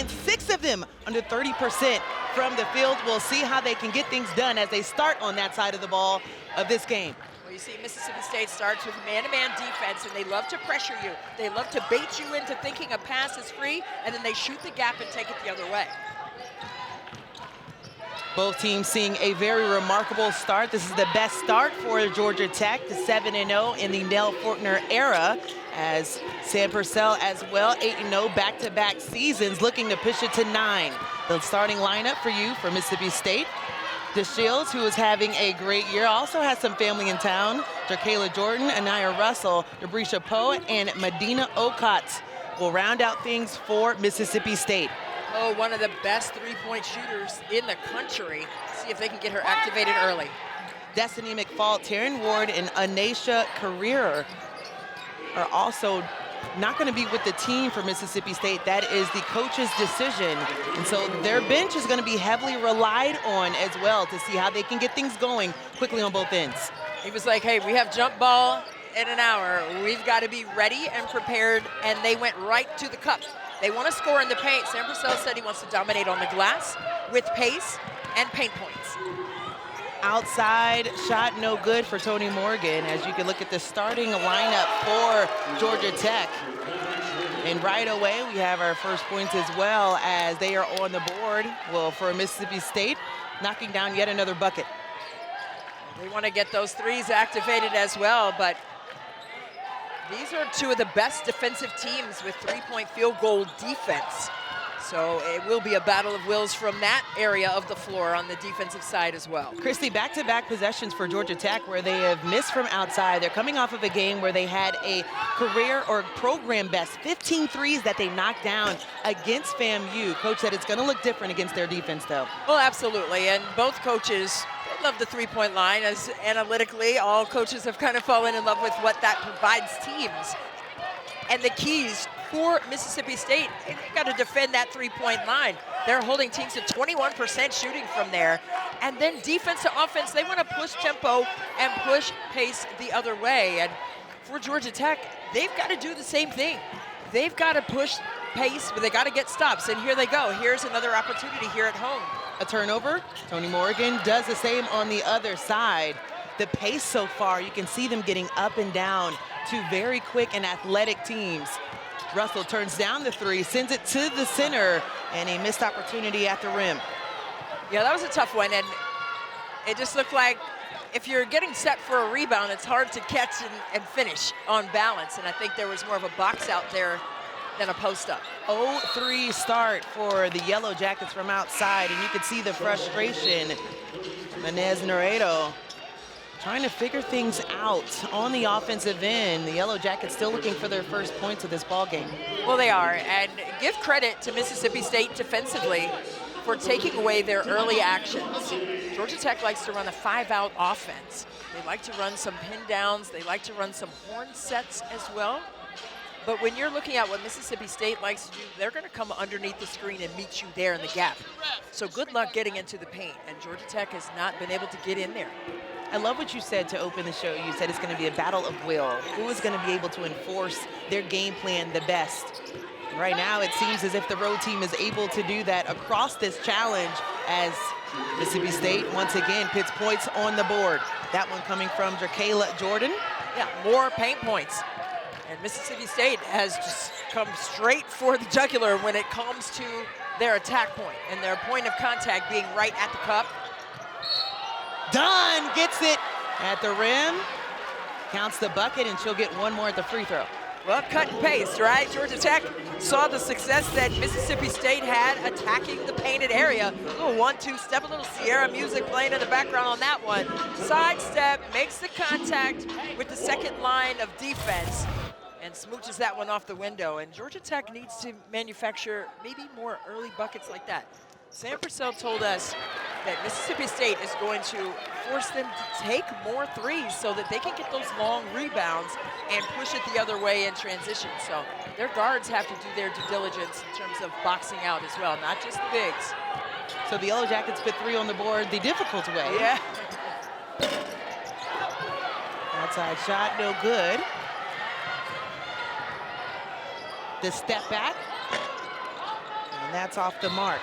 and 6 of them under 30% from the field. We'll see how they can get things done as they start on that side of the ball of this game. Well, you see Mississippi State starts with man-to-man defense, and they love to pressure you. They love to bait you into thinking a pass is free, and then they shoot the gap and take it the other way. Both teams seeing a very remarkable start. This is the best start for Georgia Tech, the 7-0 in the Nell Fortner era, as Sam Purcell as well, 8-0 back-to-back seasons, looking to push it to 9. The starting lineup for you for Mississippi State. DeShields, who is having a great year, also has some family in town. Jerkayla Jordan, Anaya Russell, Debrisha Poe, and Medina Okot will round out things for Mississippi State. Oh, one of the best three-point shooters in the country. See if they can get her activated early. Destiny McFall, Taryn Ward, and Anasha Career are also not going to be with the team for Mississippi State. That is the coach's decision. And so their bench is going to be heavily relied on as well to see how they can get things going quickly on both ends. He was like, hey, we have jump ball in an hour. We've got to be ready and prepared, and they went right to the cup. They want to score in the paint. Sam Purcell said he wants to dominate on the glass with pace and paint points. Outside shot no good for Tonie Morgan, as you can look at the starting lineup for Georgia Tech. And right away, we have our first points as well, as they are on the board. Well, for Mississippi State, knocking down yet another bucket. They want to get those threes activated as well, but these are two of the best defensive teams with three-point field goal defense. So it will be a battle of wills from that area of the floor on the defensive side as well. Christy, back-to-back possessions for Georgia Tech where they have missed from outside. They're coming off of a game where they had a career or program best 15 threes that they knocked down against FAMU. Coach said it's going to look different against their defense, though. Well, absolutely, and both coaches love the three-point line, as analytically all coaches have kind of fallen in love with what that provides teams. And the keys for Mississippi State, they got to defend that three-point line. They're holding teams to 21% shooting from there. And then defense to offense, they want to push tempo and push pace the other way. And for Georgia Tech, they've got to do the same thing. They've got to push pace, but they got to get stops. And here they go. Here's another opportunity here at home. A turnover. Tonie Morgan does the same on the other side. The pace so far, you can see them getting up and down. Two very quick and athletic teams. Russell turns down the three, sends it to the center, and a missed opportunity at the rim. Yeah, that was a tough one, and it just looked like if you're getting set for a rebound, it's hard to catch and finish on balance, and I think there was more of a box out there than a post-up. 0-3 start for the Yellow Jackets from outside, and you can see the frustration. Manez Naredo trying to figure things out on the offensive end. The Yellow Jackets still looking for their first points of this ball game. Well, they are, and give credit to Mississippi State defensively for taking away their early actions. Georgia Tech likes to run a 5-out offense. They like to run some pin downs. They like to run some horn sets as well. But when you're looking at what Mississippi State likes to do, they're going to come underneath the screen and meet you there in the gap. So good luck getting into the paint, and Georgia Tech has not been able to get in there. I love what you said to open the show. You said it's going to be a battle of will. Who is going to be able to enforce their game plan the best? Right now, it seems as if the road team is able to do that across this challenge, as Mississippi State once again puts points on the board. That one coming from Jerkayla Jordan. Yeah, more paint points. And Mississippi State has just come straight for the jugular when it comes to their attack point and their point of contact being right at the cup. Dunn gets it at the rim, counts the bucket, and she'll get one more at the free throw. Well, cut and paste, right? Georgia Tech saw the success that Mississippi State had attacking the painted area. A little 1-2 step, a little Sierra music playing in the background on that one. Sidestep, makes the contact with the second line of defense, and smooches that one off the window. And Georgia Tech needs to manufacture maybe more early buckets like that. Sam Purcell told us that Mississippi State is going to force them to take more threes so that they can get those long rebounds and push it the other way in transition. So their guards have to do their due diligence in terms of boxing out as well, not just the bigs. So the Yellow Jackets put three on the board the difficult way. Yeah. Outside shot, no good. The step back. and that's off the mark.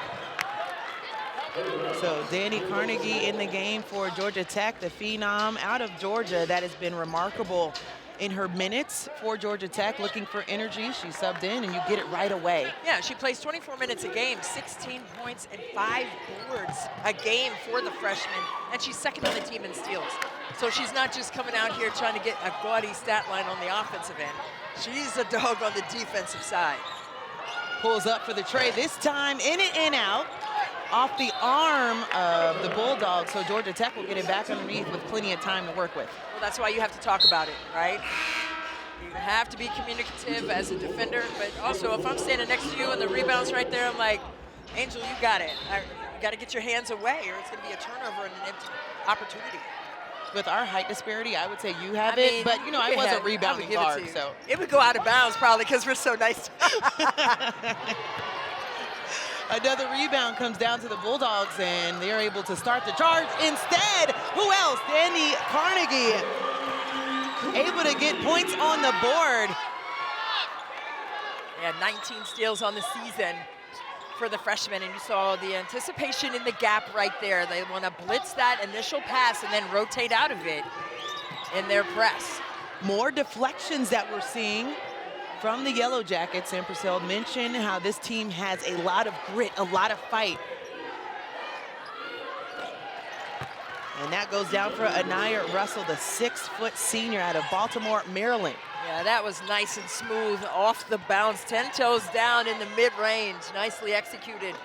So Dani Carnegie in the game for Georgia Tech, the phenom out of Georgia that has been remarkable in her minutes for Georgia Tech, looking for energy. She subbed in, and you get it right away. Yeah, she plays 24 minutes a game, 16 points and 5 boards a game for the freshman, and she's second on the team in steals. So she's not just coming out here trying to get a gaudy stat line on the offensive end. She's a dog on the defensive side. Pulls up for the tray, this time in and out, off the arm of the Bulldogs, so Georgia Tech will get it back underneath with plenty of time to work with. Well, that's why you have to talk about it, right? You have to be communicative as a defender, but also if I'm standing next to you and the rebound's right there, I'm like, Angel, you got it. You got to get your hands away or it's going to be a turnover and an empty opportunity. With our height disparity, I would say you have it, but you know, I was a rebounding guard, so. It would go out of bounds probably because we're so nice. Another rebound comes down to the Bulldogs, and they're able to start the charge. Instead, who else? Dani Carnegie able to get points on the board. Yeah, 19 steals on the season for the freshman, and you saw the anticipation in the gap right there. They want to blitz that initial pass and then rotate out of it in their press. More deflections that we're seeing from the Yellow Jackets. And Purcell mentioned how this team has a lot of grit, a lot of fight. And that goes down for Anaya Russell, the 6-foot senior out of Baltimore, Maryland. Yeah, that was nice and smooth off the bounce, 10 toes down in the mid-range, nicely executed.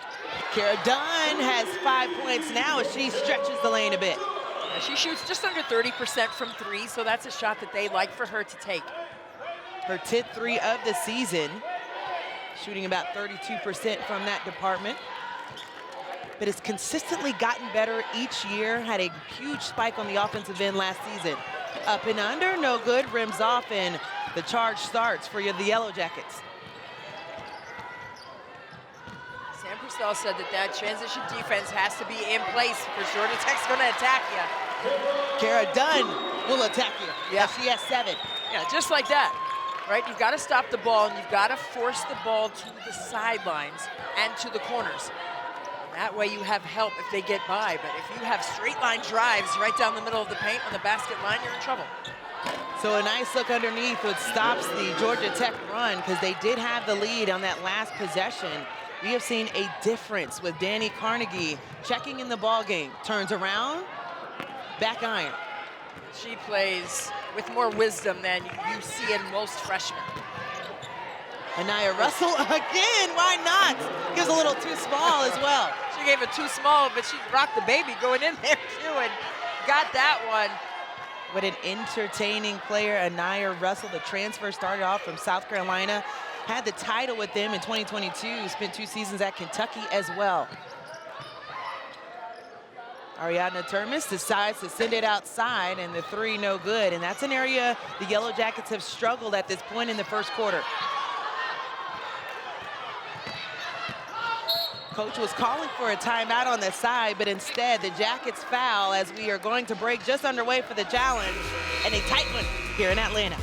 Kara Dunn has 5 points now as she stretches the lane a bit. Yeah, she shoots just under 30% from 3, so that's a shot that they like for her to take. Her 10th 3 of the season, shooting about 32% from that department. But has consistently gotten better each year, had a huge spike on the offensive end last season. Up and under, no good, rims off, and the charge starts for the Yellow Jackets. Sam Purcell said that transition defense has to be in place because Georgia Tech's gonna attack you. Kara Dunn will attack you. Yeah. She has 7. Yeah, just like that. Right, you've got to stop the ball and you've got to force the ball to the sidelines and to the corners. And that way you have help if they get by, but if you have straight line drives right down the middle of the paint on the basket line, you're in trouble. So a nice look underneath, which stops the Georgia Tech run because they did have the lead on that last possession. We have seen a difference with Dani Carnegie checking in the ball game. Turns around, back iron. She plays with more wisdom than you see in most freshmen. Anaya Russell again, why not? Gives a little too small as well. She gave it too small, but she rocked the baby going in there too and got that one. What an entertaining player, Anaya Russell. The transfer started off from South Carolina, had the title with them in 2022, spent 2 seasons at Kentucky as well. Ariadna Termes decides to send it outside, and the 3 no good. And that's an area the Yellow Jackets have struggled at this point in the first quarter. Coach was calling for a timeout on the side, but instead the Jackets foul as we are going to break just underway for the challenge, and a tight one here in Atlanta.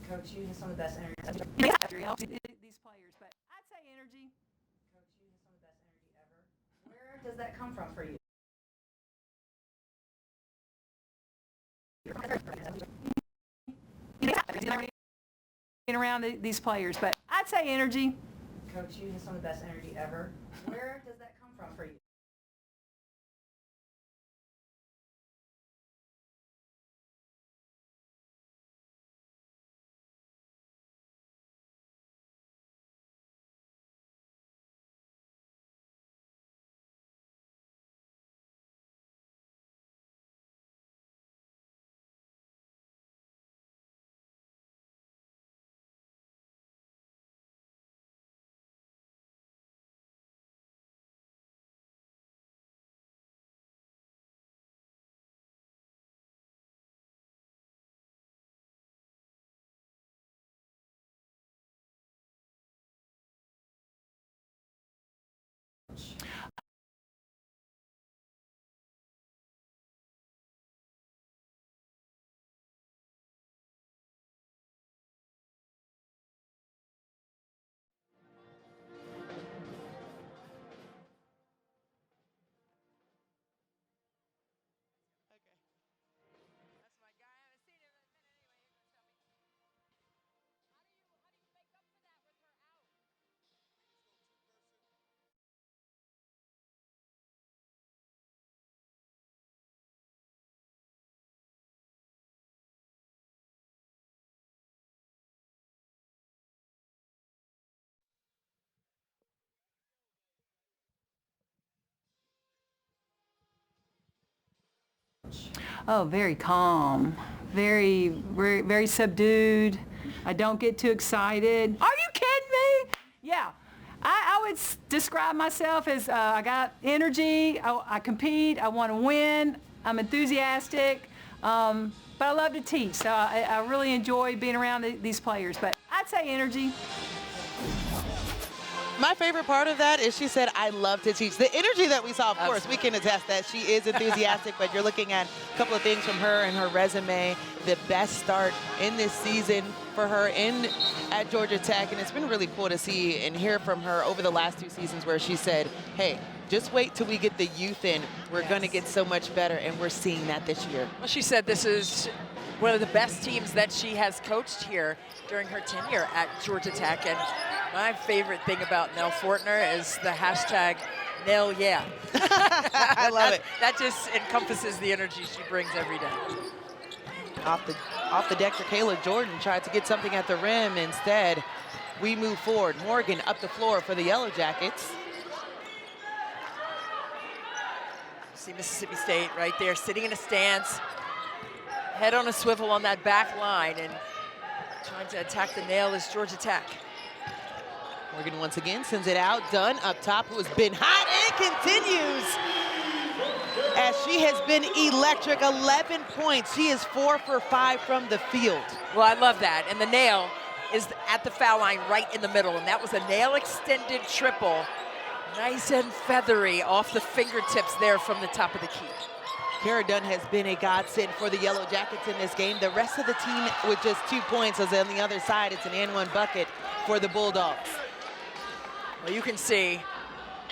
Coach, you have some of the best energy. These players, but I'd say energy. Coach, you have some of the best energy ever. Where does that come from for you? Around these players, but I'd say energy. Coach, you have some of the best energy ever. Where does that come from for you? Oh, very calm, very subdued. I don't get too excited. Are you kidding me? Yeah. I would describe myself as I got energy, I compete, I want to win, I'm enthusiastic, but I love to teach, so I really enjoy being around these players, but I'd say energy. My favorite part of that is she said, I love to teach. The energy that we saw, of course, we can attest that she is enthusiastic, but you're looking at a couple of things from her and her resume, the best start in this season for her at Georgia Tech, and it's been really cool to see and hear from her over the last 2 seasons where she said, hey, just wait till we get the youth in. We're going to get so much better, and we're seeing that this year. Well, she said this is one of the best teams that she has coached here during her tenure at Georgia Tech, and my favorite thing about Nell Fortner is the hashtag Nell Yeah. I love it. That just encompasses the energy she brings every day. Off the deck for Kayla Jordan, tried to get something at the rim. Instead, we move forward. Morgan up the floor for the Yellow Jackets. See Mississippi State right there, sitting in a stance, head on a swivel on that back line, and trying to attack the nail is Georgia Tech. Morgan once again sends it out. Dunn up top, who has been hot and continues as she has been electric. 11 points. She is 4 for 5 from the field. Well, I love that. And the nail is at the foul line right in the middle. And that was a nail extended triple. Nice and feathery off the fingertips there from the top of the key. Kara Dunn has been a godsend for the Yellow Jackets in this game. The rest of the team with just 2 points, as on the other side, it's an and one bucket for the Bulldogs. Well, you can see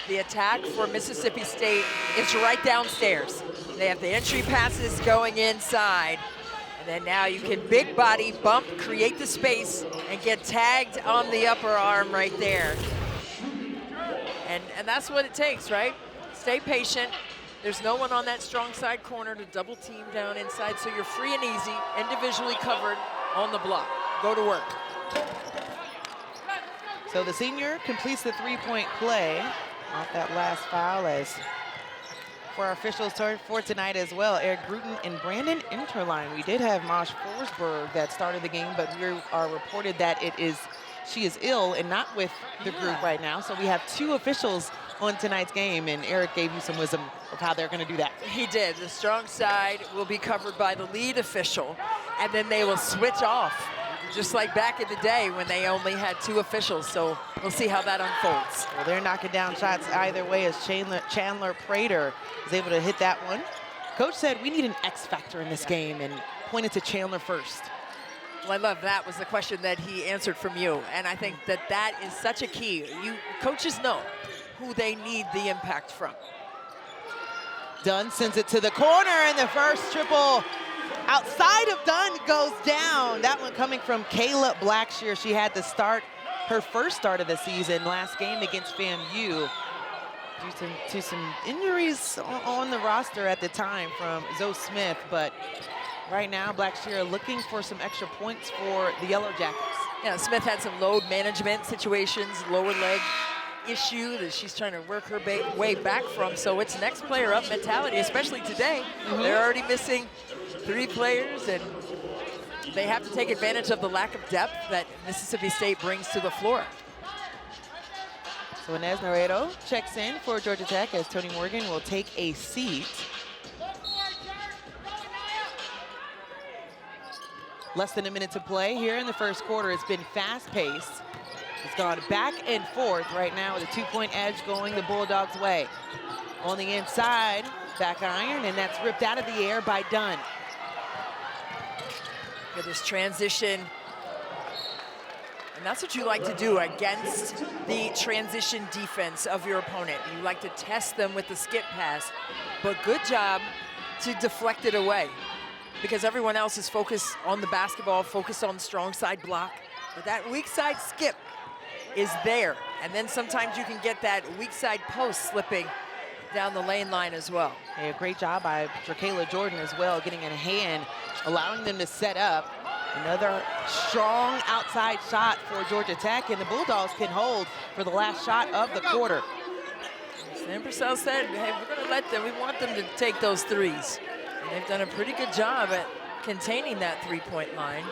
the attack for Mississippi State is right downstairs. They have the entry passes going inside. And then now you can big body bump, create the space, and get tagged on the upper arm right there. And that's what it takes, right? Stay patient. There's no one on that strong side corner to double team down inside, so you're free and easy, individually covered on the block. Go to work. So the senior completes the 3-point play off that last foul. As for our officials for tonight as well, Eric Bruton and Brandon Interline. We did have Mosh Forsberg that started the game, but we are reported that she is ill and not with the group right now. So we have 2 officials on tonight's game, and Eric gave you some wisdom of how they're going to do that. He did. The strong side will be covered by the lead official, and then they will switch off, just like back in the day when they only had 2 officials. So we'll see how that unfolds. Well, they're knocking down shots either way, as Chandler Prater is able to hit that one. Coach said we need an X factor in this game and pointed to Chandler first. Well, I love that was the question that he answered from you. And I think that is such a key. Coaches know who they need the impact from. Dunn sends it to the corner, and the first triple outside of Dunn goes down. That one coming from Kayla Blackshear. She had her first start of the season last game against FAMU due to some injuries on the roster at the time from Zoe Smith. But right now, Blackshear looking for some extra points for the Yellow Jackets. Yeah, Smith had some load management situations, lower leg issue that she's trying to work her way back from. So it's next player up mentality, especially today. They're already missing 3 players, and they have to take advantage of the lack of depth that Mississippi State brings to the floor. So Inez Naredo checks in for Georgia Tech as Tonie Morgan will take a seat. Less than a minute to play here in the first quarter. It's been fast-paced. It's gone back and forth right now with a 2-point edge going the Bulldogs' way. On the inside, back iron, and that's ripped out of the air by Dunn. Look at this transition. And that's what you like to do against the transition defense of your opponent. You like to test them with the skip pass, but good job to deflect it away, because everyone else is focused on the basketball, focused on the strong side block. But that weak side skip is there. And then sometimes you can get that weak side post slipping down the lane line as well. Hey, a great job by Kayla Jordan as well, getting in a hand, allowing them to set up. Another strong outside shot for Georgia Tech, and the Bulldogs can hold for the last shot of the quarter. Sam Purcell said, hey, we're going to let them, we want them to take those threes. And they've done a pretty good job at containing that three-point line.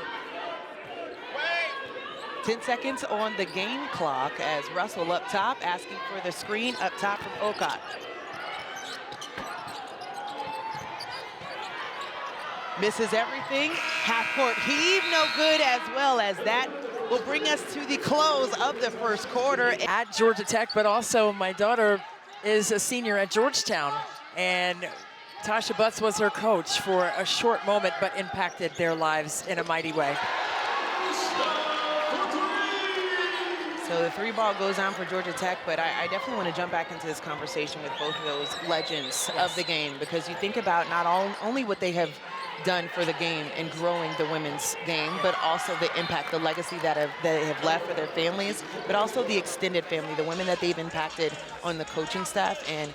10 seconds on the game clock as Russell up top asking for the screen up top from Okot. Misses everything. Half-court heave, no good, as well as that will bring us to the close of the first quarter. At Georgia Tech, but also my daughter is a senior at Georgetown, and Tasha Butts was her coach for a short moment, but impacted their lives in a mighty way. So the three ball goes on for Georgia Tech, but I definitely want to jump back into this conversation with both of those legends of the game, because you think about not only what they have done for the game and growing the women's game, but also the impact, the legacy that they have left for their families, but also the extended family, the women that they've impacted on the coaching staff. And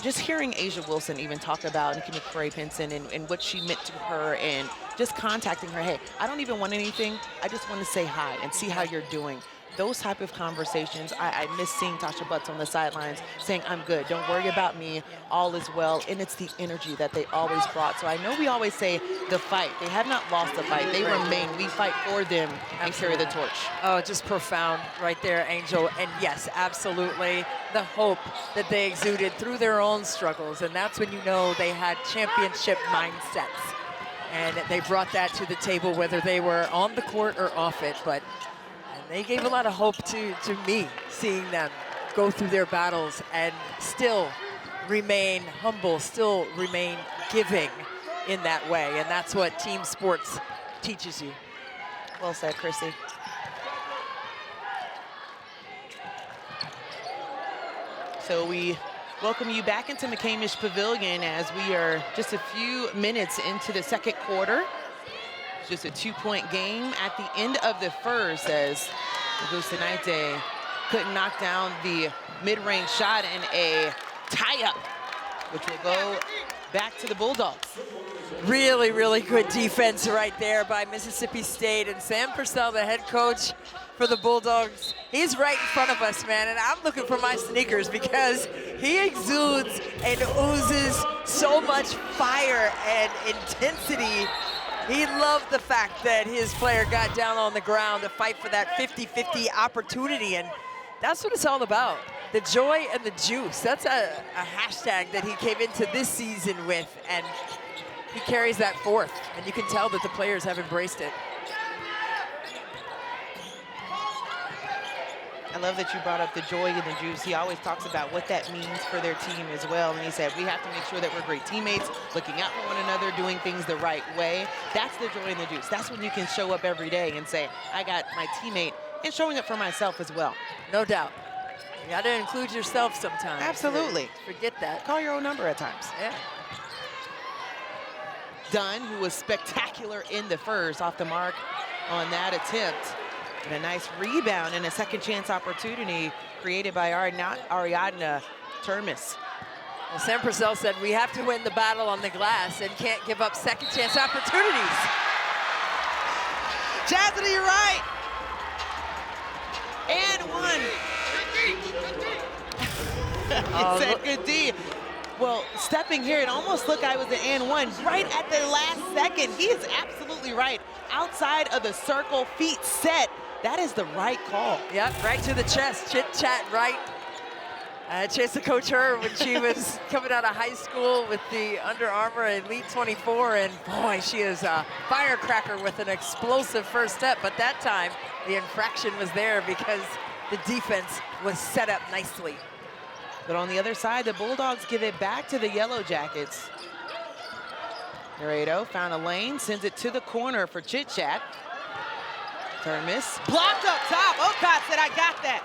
just hearing Asia Wilson even talk about Nikki McCray-Pinson and what she meant to her, and just contacting her, hey, I don't even want anything, I just want to say hi and see how you're doing. Those type of conversations, I miss seeing Tasha Butts on the sidelines saying, I'm good, don't worry about me, all is well. And it's the energy that they always brought. So I know we always say the fight. They have not lost the fight. They remain. We fight for them and carry the torch. Oh, just profound right there, Angel. And yes, absolutely, the hope that they exuded through their own struggles. And that's when you know they had championship mindsets. And they brought that to the table, whether they were on the court or off it. But they gave a lot of hope to me, seeing them go through their battles and still remain humble, still remain giving in that way. And that's what team sports teaches you. Well said, Chrissy. So we welcome you back into McCamish Pavilion as we are just a few minutes into the second quarter. Just a 2-point game at the end of the first, as Gustanaite couldn't knock down the mid-range shot, and a tie-up, which will go back to the Bulldogs. Really, really good defense right there by Mississippi State. And Sam Purcell, the head coach for the Bulldogs, he's right in front of us, man. And I'm looking for my sneakers because he exudes and oozes so much fire and intensity. He loved the fact that his player got down on the ground to fight for that 50-50 opportunity, and that's what it's all about. The joy and the juice. That's a hashtag that he came into this season with, and he carries that forth, and you can tell that the players have embraced it. I love that you brought up the joy and the juice. He always talks about what that means for their team as well. And he said, we have to make sure that we're great teammates, looking out for one another, doing things the right way. That's the joy and the juice. That's when you can show up every day and say, I got my teammate, and showing up for myself as well. No doubt. You got to include yourself sometimes. Absolutely. Forget that. Call your own number at times. Yeah. Dunn, who was spectacular in the first, off the mark on that attempt. And a nice rebound and a second chance opportunity created by Ariadna Termis. Well, Sam Purcell said we have to win the battle on the glass and can't give up second chance opportunities. Chastity, you're right. And one. He said good D. Well, stepping here, it almost looked like it was an and one right at the last second. He is absolutely right. Outside of the circle, feet set. That is the right call. Yep, right to the chest, chit-chat right. I chased to coach her when she was coming out of high school with the Under Armour Elite 24, and boy, she is a firecracker with an explosive first step, but that time the infraction was there because the defense was set up nicely. But on the other side, the Bulldogs give it back to the Yellow Jackets. Laredo found a lane, sends it to the corner for chit-chat. Turn miss, blocked up top. Okot said, I got that.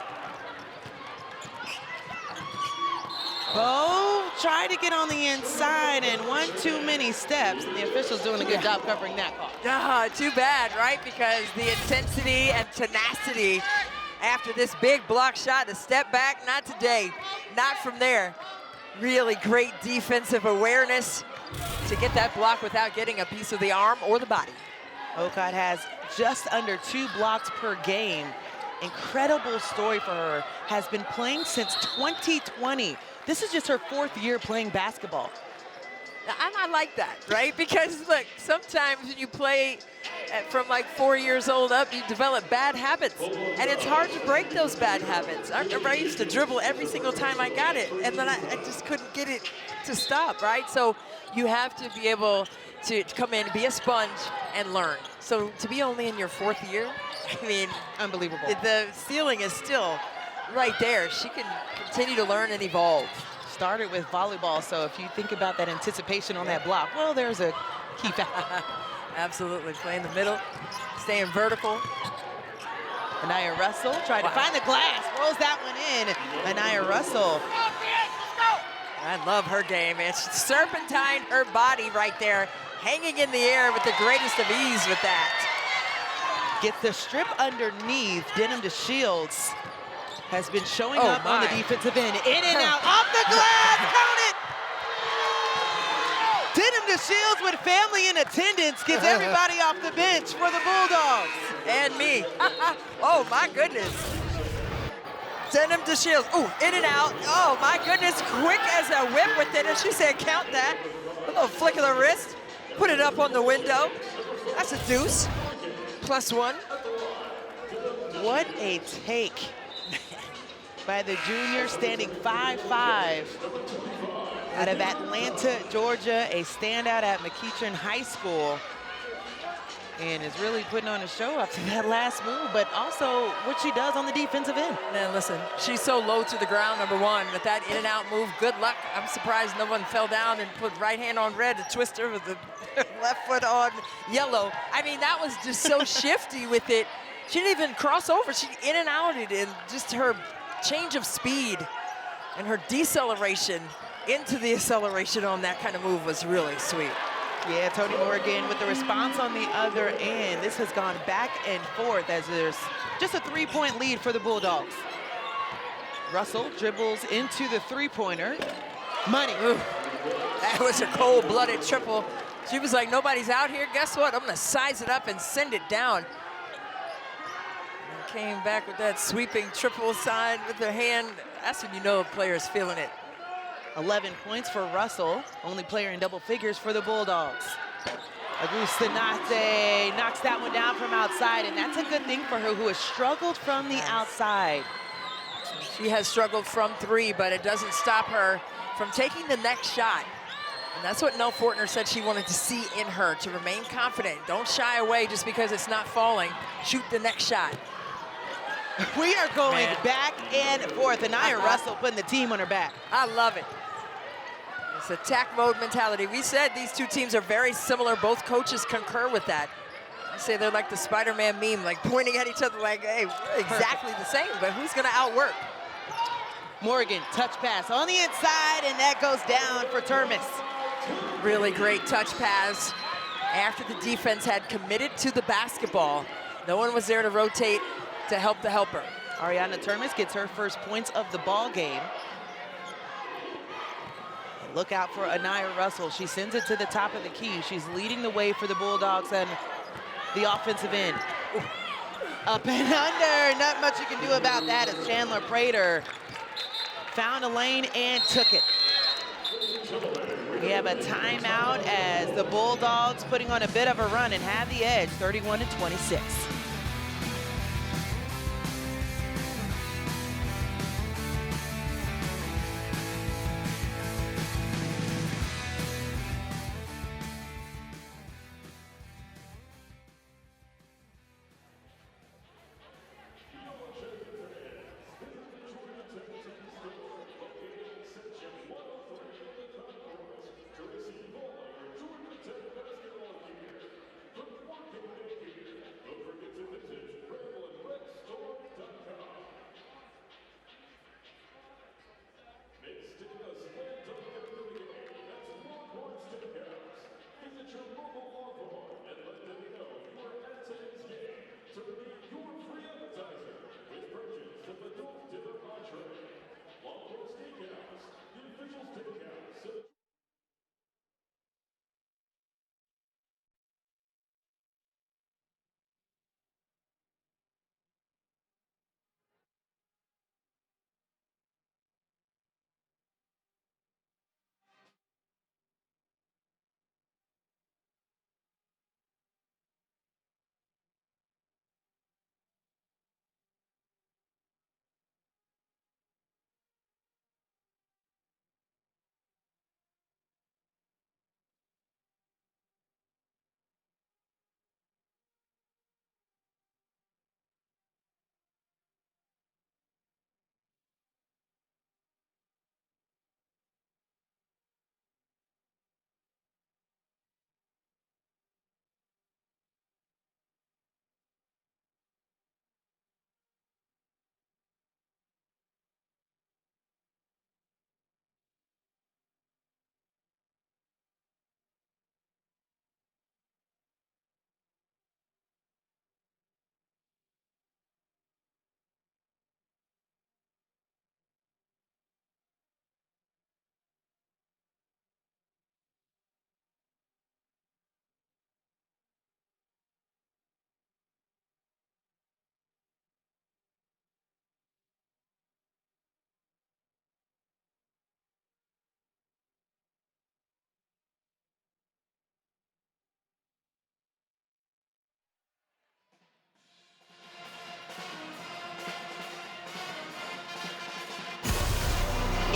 Bo tried to get on the inside, and one too many steps, and the official's doing a good job covering that call. Too bad, right? Because the intensity and tenacity after this big block shot, the step back, not today, not from there. Really great defensive awareness to get that block without getting a piece of the arm or the body. Okot has just under 2 blocks per game. Incredible story for her. Has been playing since 2020. This is just her 4th year playing basketball. And I like that, right? Because look, sometimes when you play from like 4 years old up, you develop bad habits. And it's hard to break those bad habits. I remember I used to dribble every single time I got it, and then I just couldn't get it to stop, right? So you have to be able to come in, be a sponge, and learn. So to be only in your 4th year, I mean, Unbelievable. the ceiling is still right there. She can continue to learn and evolve. Started with volleyball, so if you think about that anticipation on that block, well, there's a key factor. Absolutely, play in the middle, staying vertical. Anaya Russell tried to find the glass, rolls that one in. Anaya Russell. I love her game, man. She serpentined her body right there, hanging in the air with the greatest of ease with that. Gets the strip underneath. Denim to Shields has been showing up on the defensive end. In and out, off the glass, count it! Denim to Shields with family in attendance gets everybody off the bench for the Bulldogs. And me. Oh, my goodness. Denim to Shields. Ooh, in and out. Oh, my goodness. Quick as a whip with it. And she said, count that. A little flick of the wrist. Put it up on the window. That's a deuce. +1. What a take by the junior, standing 5'5", out of Atlanta, Georgia, a standout at McEachern High School, and is really putting on a show after that last move, but also what she does on the defensive end. Man, listen, she's so low to the ground, number one. With that in and out move, good luck. I'm surprised no one fell down and put right hand on red to twist her with the left foot on yellow. I mean, that was just so shifty with it. She didn't even cross over. She in and outed, and just her change of speed and her deceleration into the acceleration on that kind of move was really sweet. Yeah, Tonie Morgan with the response on the other end. This has gone back and forth as there's just a 3-point lead for the Bulldogs. Russell dribbles into the three-pointer. Money. Ooh, that was a cold-blooded triple. She was like, nobody's out here. Guess what? I'm going to size it up and send it down. And came back with that sweeping triple side with her hand. That's when you know a player's feeling it. 11 points for Russell, only player in double figures for the Bulldogs. Augustinate knocks that one down from outside, and that's a good thing for her, who has struggled from the outside. She has struggled from 3, but it doesn't stop her from taking the next shot. And that's what Nell Fortner said she wanted to see in her, to remain confident. Don't shy away just because it's not falling. Shoot the next shot. We are going back and forth. Anaya Russell putting the team on her back. I love it. It's attack mode mentality. We said these two teams are very similar. Both coaches concur with that. I say they're like the Spider-Man meme, like pointing at each other like, hey, we're exactly the same, but who's gonna outwork? Morgan, touch pass on the inside, and that goes down for Termis. Really great touch pass. After the defense had committed to the basketball, no one was there to rotate to help the helper. Ariana Termis gets her first points of the ball game. Look out for Anaya Russell. She sends it to the top of the key. She's leading the way for the Bulldogs and the offensive end. Ooh. Up and under. Not much you can do about that as Chandler Prater found a lane and took it. We have a timeout as the Bulldogs putting on a bit of a run and have the edge, 31-26.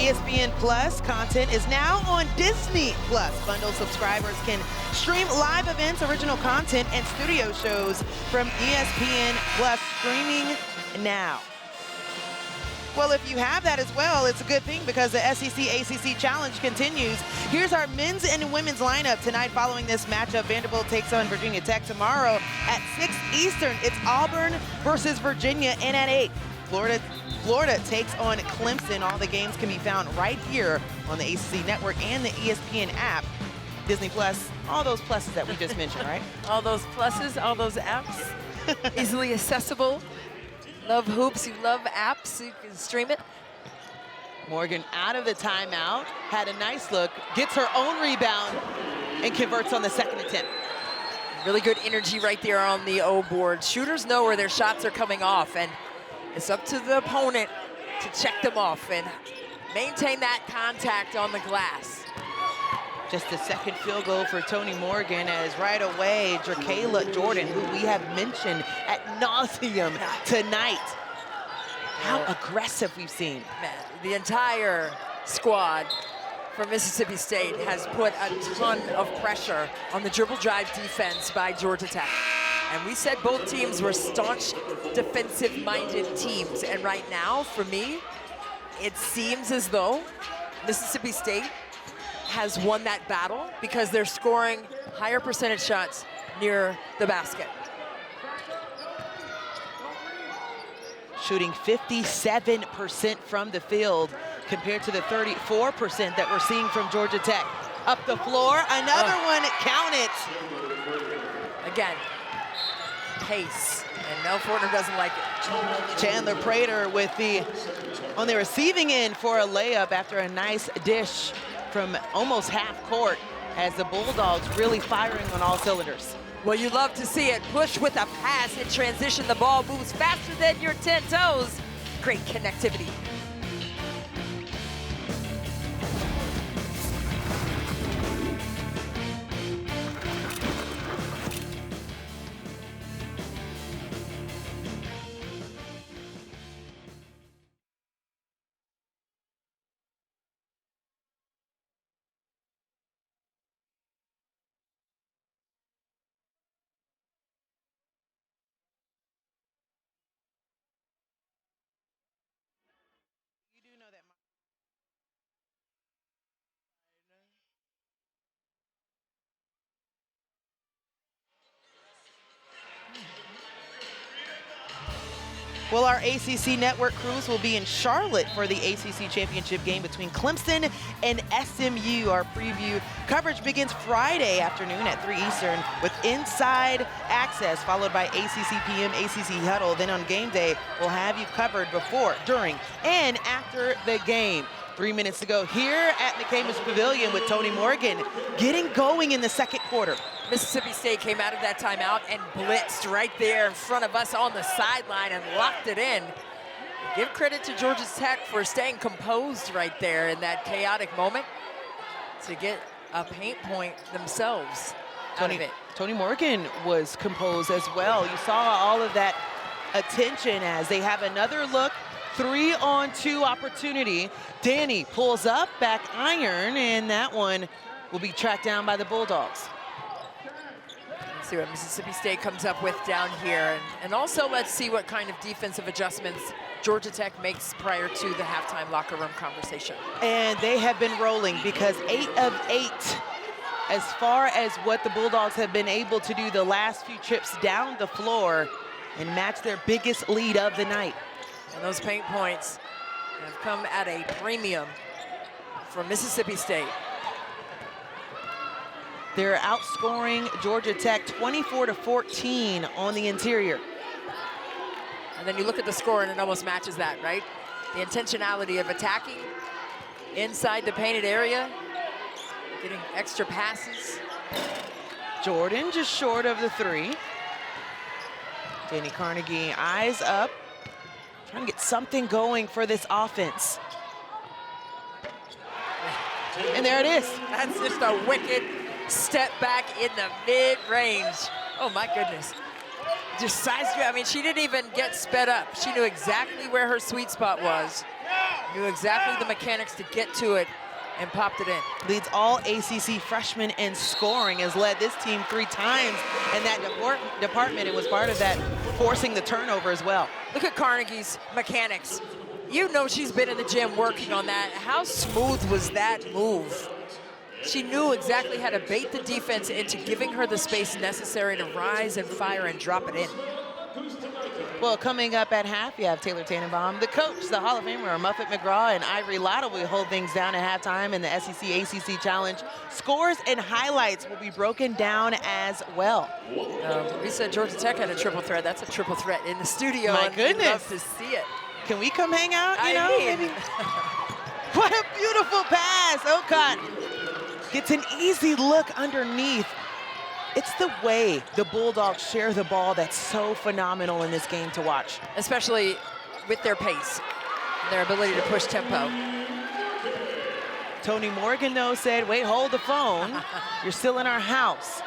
ESPN Plus content is now on Disney Plus. Bundle subscribers can stream live events, original content, and studio shows from ESPN Plus streaming now. Well, if you have that as well, it's a good thing because the SEC ACC Challenge continues. Here's our men's and women's lineup tonight following this matchup. Vanderbilt takes on Virginia Tech tomorrow at 6 Eastern. It's Auburn versus Virginia, and at 8. Florida takes on Clemson. All the games can be found right here on the ACC Network and the ESPN app. Disney Plus, all those pluses that we just mentioned, right? All those pluses, all those apps, easily accessible. Love hoops, you love apps, you can stream it. Morgan out of the timeout, had a nice look, gets her own rebound, and converts on the second attempt. Really good energy right there on the O board. Shooters know where their shots are coming off, and it's up to the opponent to check them off and maintain that contact on the glass. Just a second field goal for Tonie Morgan, as right away, Jerkayla Jordan, who we have mentioned ad nauseum tonight. How aggressive we've seen. Man, the entire squad from Mississippi State has put a ton of pressure on the dribble drive defense by Georgia Tech. And we said both teams were staunch defensive-minded teams. And right now, for me, it seems as though Mississippi State has won that battle because they're scoring higher percentage shots near the basket. Shooting 57% from the field compared to the 34% that we're seeing from Georgia Tech. Up the floor, another one, count it. Again, pace, and Mel Fortner doesn't like it. Chandler Prater on the receiving end for a layup after a nice dish from almost half court, as the Bulldogs really firing on all cylinders. Well, you love to see it. Push with a pass in transition. The ball moves faster than your 10 toes. Great connectivity. Well, our ACC network crews will be in Charlotte for the ACC championship game between Clemson and SMU. Our preview coverage begins Friday afternoon at 3 Eastern with inside access, followed by ACC PM, ACC Huddle. Then on game day, we'll have you covered before, during, and after the game. 3 minutes to go here at McCamish Pavilion with Tonie Morgan getting going in the second quarter. Mississippi State came out of that timeout and blitzed right there in front of us on the sideline and locked it in. Give credit to Georgia Tech for staying composed right there in that chaotic moment to get a paint point themselves out of it. Tonie Morgan was composed as well. You saw all of that attention as they have another look. 3-on-2 opportunity. Dani pulls up, back iron, and that one will be tracked down by the Bulldogs. Let's see what Mississippi State comes up with down here. And also let's see what kind of defensive adjustments Georgia Tech makes prior to the halftime locker room conversation. And they have been rolling because 8 of 8 as far as what the Bulldogs have been able to do the last few trips down the floor and match their biggest lead of the night. And those paint points have come at a premium from Mississippi State. They're outscoring Georgia Tech 24-14 on the interior. And then you look at the score and it almost matches that, right? The intentionality of attacking inside the painted area, getting extra passes. Jordan just short of the 3. Dani Carnegie eyes up, trying to get something going for this offense. And there it is. That's just a wicked step back in the mid-range. Oh my goodness. Just size, I mean, she didn't even get sped up. She knew exactly where her sweet spot was. Knew exactly the mechanics to get to it and popped it in. Leads all ACC freshmen in scoring, has led this team 3 times in that department. It was part of that forcing the turnover as well. Look at Carnegie's mechanics. You know she's been in the gym working on that. How smooth was that move? She knew exactly how to bait the defense into giving her the space necessary to rise and fire and drop it in. Well, coming up at half, you have Taylor Tannenbaum, the coach, the Hall of Famer, Muffet McGraw, and Ivory Lotto will hold things down at halftime in the SEC ACC Challenge. Scores and highlights will be broken down as well. We said Georgia Tech had a triple threat. That's a triple threat in the studio. My goodness. We'd love to see it. Can we come hang out, you know? I mean. Maybe? What a beautiful pass. Ocott gets an easy look underneath. It's the way the Bulldogs share the ball that's so phenomenal in this game to watch. Especially with their pace, their ability to push tempo. Tonie Morgan, though, said, wait, hold the phone. You're still in our house.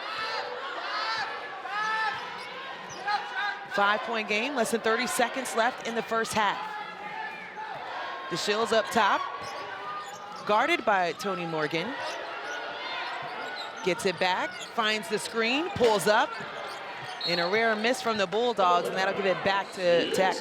5-point game, less than 30 seconds left in the first half. The Shills up top, guarded by Tonie Morgan. Gets it back, finds the screen, pulls up, and a rare miss from the Bulldogs, and that'll give it back to Tech.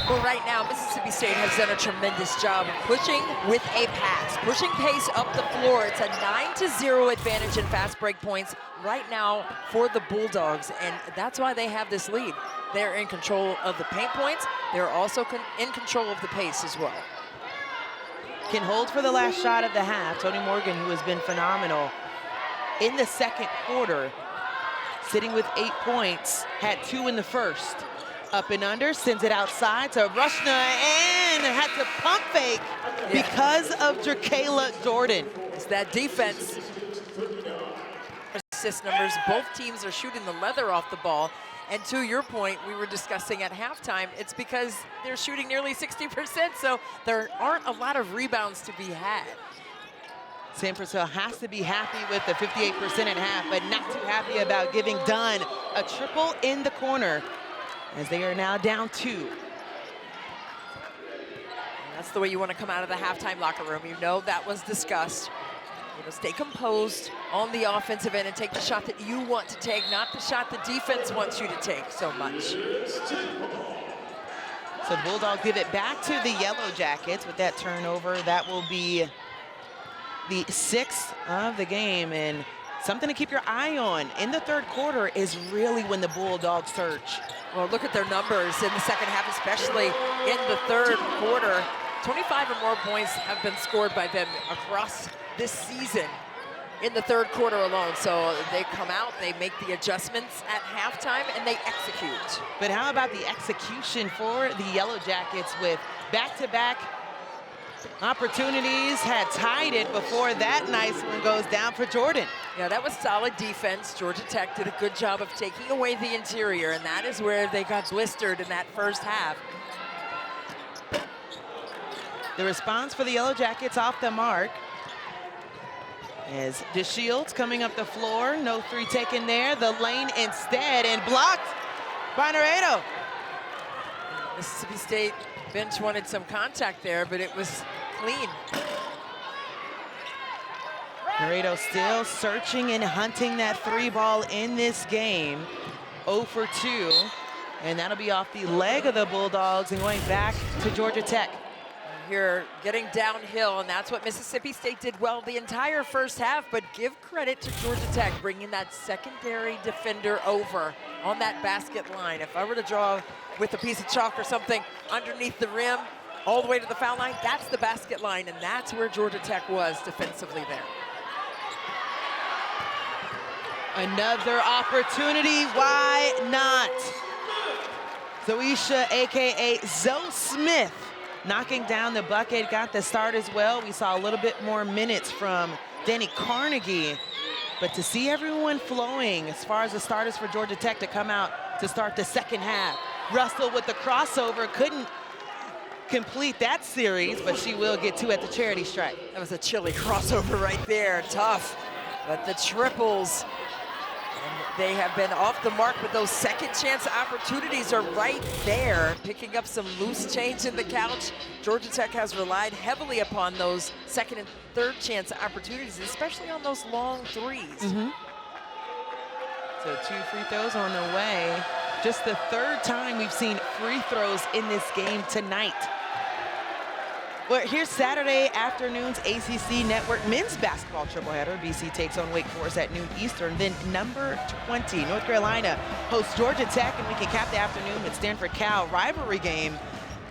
Well, right now, Mississippi State has done a tremendous job pushing with a pass, pushing pace up the floor. It's a 9-0 advantage in fast break points right now for the Bulldogs, and that's why they have this lead. They're in control of the paint points. They're also in control of the pace as well. Can hold for the last shot of the half. Tonie Morgan, who has been phenomenal in the second quarter, sitting with 8 points, had 2 in the first. Up and under, sends it outside to Rushna, and had to pump fake because of Jerkayla Jordan. It's that defense. Assist numbers, both teams are shooting the leather off the ball. And to your point, we were discussing at halftime, it's because they're shooting nearly 60%, so there aren't a lot of rebounds to be had. Sam Purcell has to be happy with the 58% at half, but not too happy about giving Dunn a triple in the corner, as they are now down 2. And that's the way you want to come out of the halftime locker room. You know that was discussed. You know, stay composed on the offensive end and take the shot that you want to take, not the shot the defense wants you to take so much. So the Bulldogs give it back to the Yellow Jackets with that turnover. That will be the 6th of the game, and something to keep your eye on. In the third quarter is really when the Bulldogs surge. Well, look at their numbers in the second half, especially in the third quarter. 25 or more points have been scored by them across this season in the third quarter alone. So they come out, they make the adjustments at halftime, and they execute. But how about the execution for the Yellow Jackets with back-to-back opportunities? Had tied it before that nice one goes down for Jordan. Yeah, that was solid defense. Georgia Tech did a good job of taking away the interior, and that is where they got blistered in that first half. The response for the Yellow Jackets off the mark. As DeShields coming up the floor, no 3 taken there. The lane instead, and blocked by Naredo. Mississippi State bench wanted some contact there, but it was clean. Naredo still searching and hunting that 3 ball in this game. 0 for 2, and that'll be off the leg of the Bulldogs and going back to Georgia Tech. Here getting downhill, and that's what Mississippi State did well the entire first half, but give credit to Georgia Tech bringing that secondary defender over on that basket line. If I were to draw with a piece of chalk or something underneath the rim all the way to the foul line, that's the basket line, and that's where Georgia Tech was defensively there. Another opportunity, why not? Zoisha, AKA Zoe Smith, knocking down the bucket, got the start as well. We saw a little bit more minutes from Dani Carnegie, but to see everyone flowing as far as the starters for Georgia Tech to come out to start the second half. Russell with the crossover, couldn't complete that series, but she will get 2 at the charity stripe. That was a chilly crossover right there, tough. But the triples, and They have been off the mark, but those second chance opportunities are right there, picking up some loose change in the couch. Georgia Tech has relied heavily upon those second and third chance opportunities, especially on those long threes. So 2 free throws on the way. Just the third time we've seen free throws in this game tonight. Well, here's Saturday afternoon's ACC Network men's basketball tripleheader. BC takes on Wake Forest at noon Eastern. Then number 20, North Carolina hosts Georgia Tech, and we can cap the afternoon with Stanford-Cal rivalry game.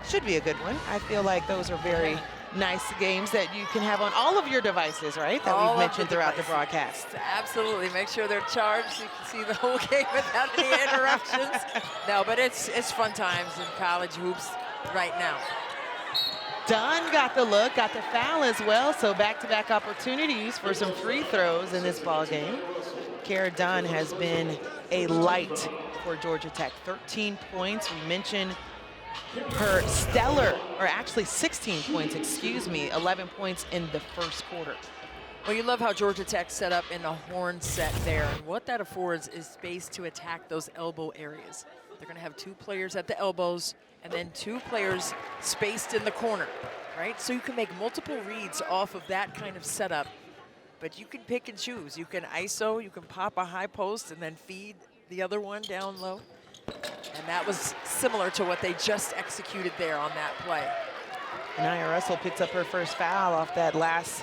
Should be a good one. I feel like those are very nice games that you can have on all of your devices, right? That we've mentioned throughout the broadcast. Absolutely. Make sure they're charged so you can see the whole game without any interruptions. No, but it's fun times in college hoops right now. Dunn got the look, got the foul as well, so back-to-back opportunities for some free throws in this ball game. Kara Dunn has been a light for Georgia Tech. 13 points. We mentioned her stellar, or actually 16 points, excuse me, 11 points in the first quarter. Well, you love how Georgia Tech set up in a horn set there, and what that affords is space to attack those elbow areas. They're going to have 2 players at the elbows and then 2 players spaced in the corner, right? So you can make multiple reads off of that kind of setup, but you can pick and choose. You can ISO, you can pop a high post and then feed the other one down low. And that was similar to what they just executed there on that play. Nia Russell picks up her first foul off that last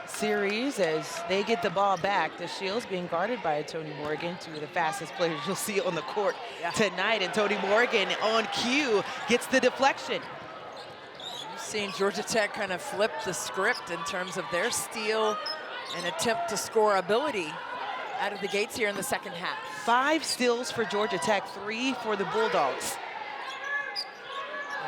series as they get the ball back. The Shields being guarded by Tonie Morgan, 2 of the fastest players you'll see on the court tonight. And Tonie Morgan on cue gets the deflection. You've seen Georgia Tech kind of flip the script in terms of their steal and attempt to score ability out of the gates here in the second half. 5 steals for Georgia Tech, 3 for the Bulldogs.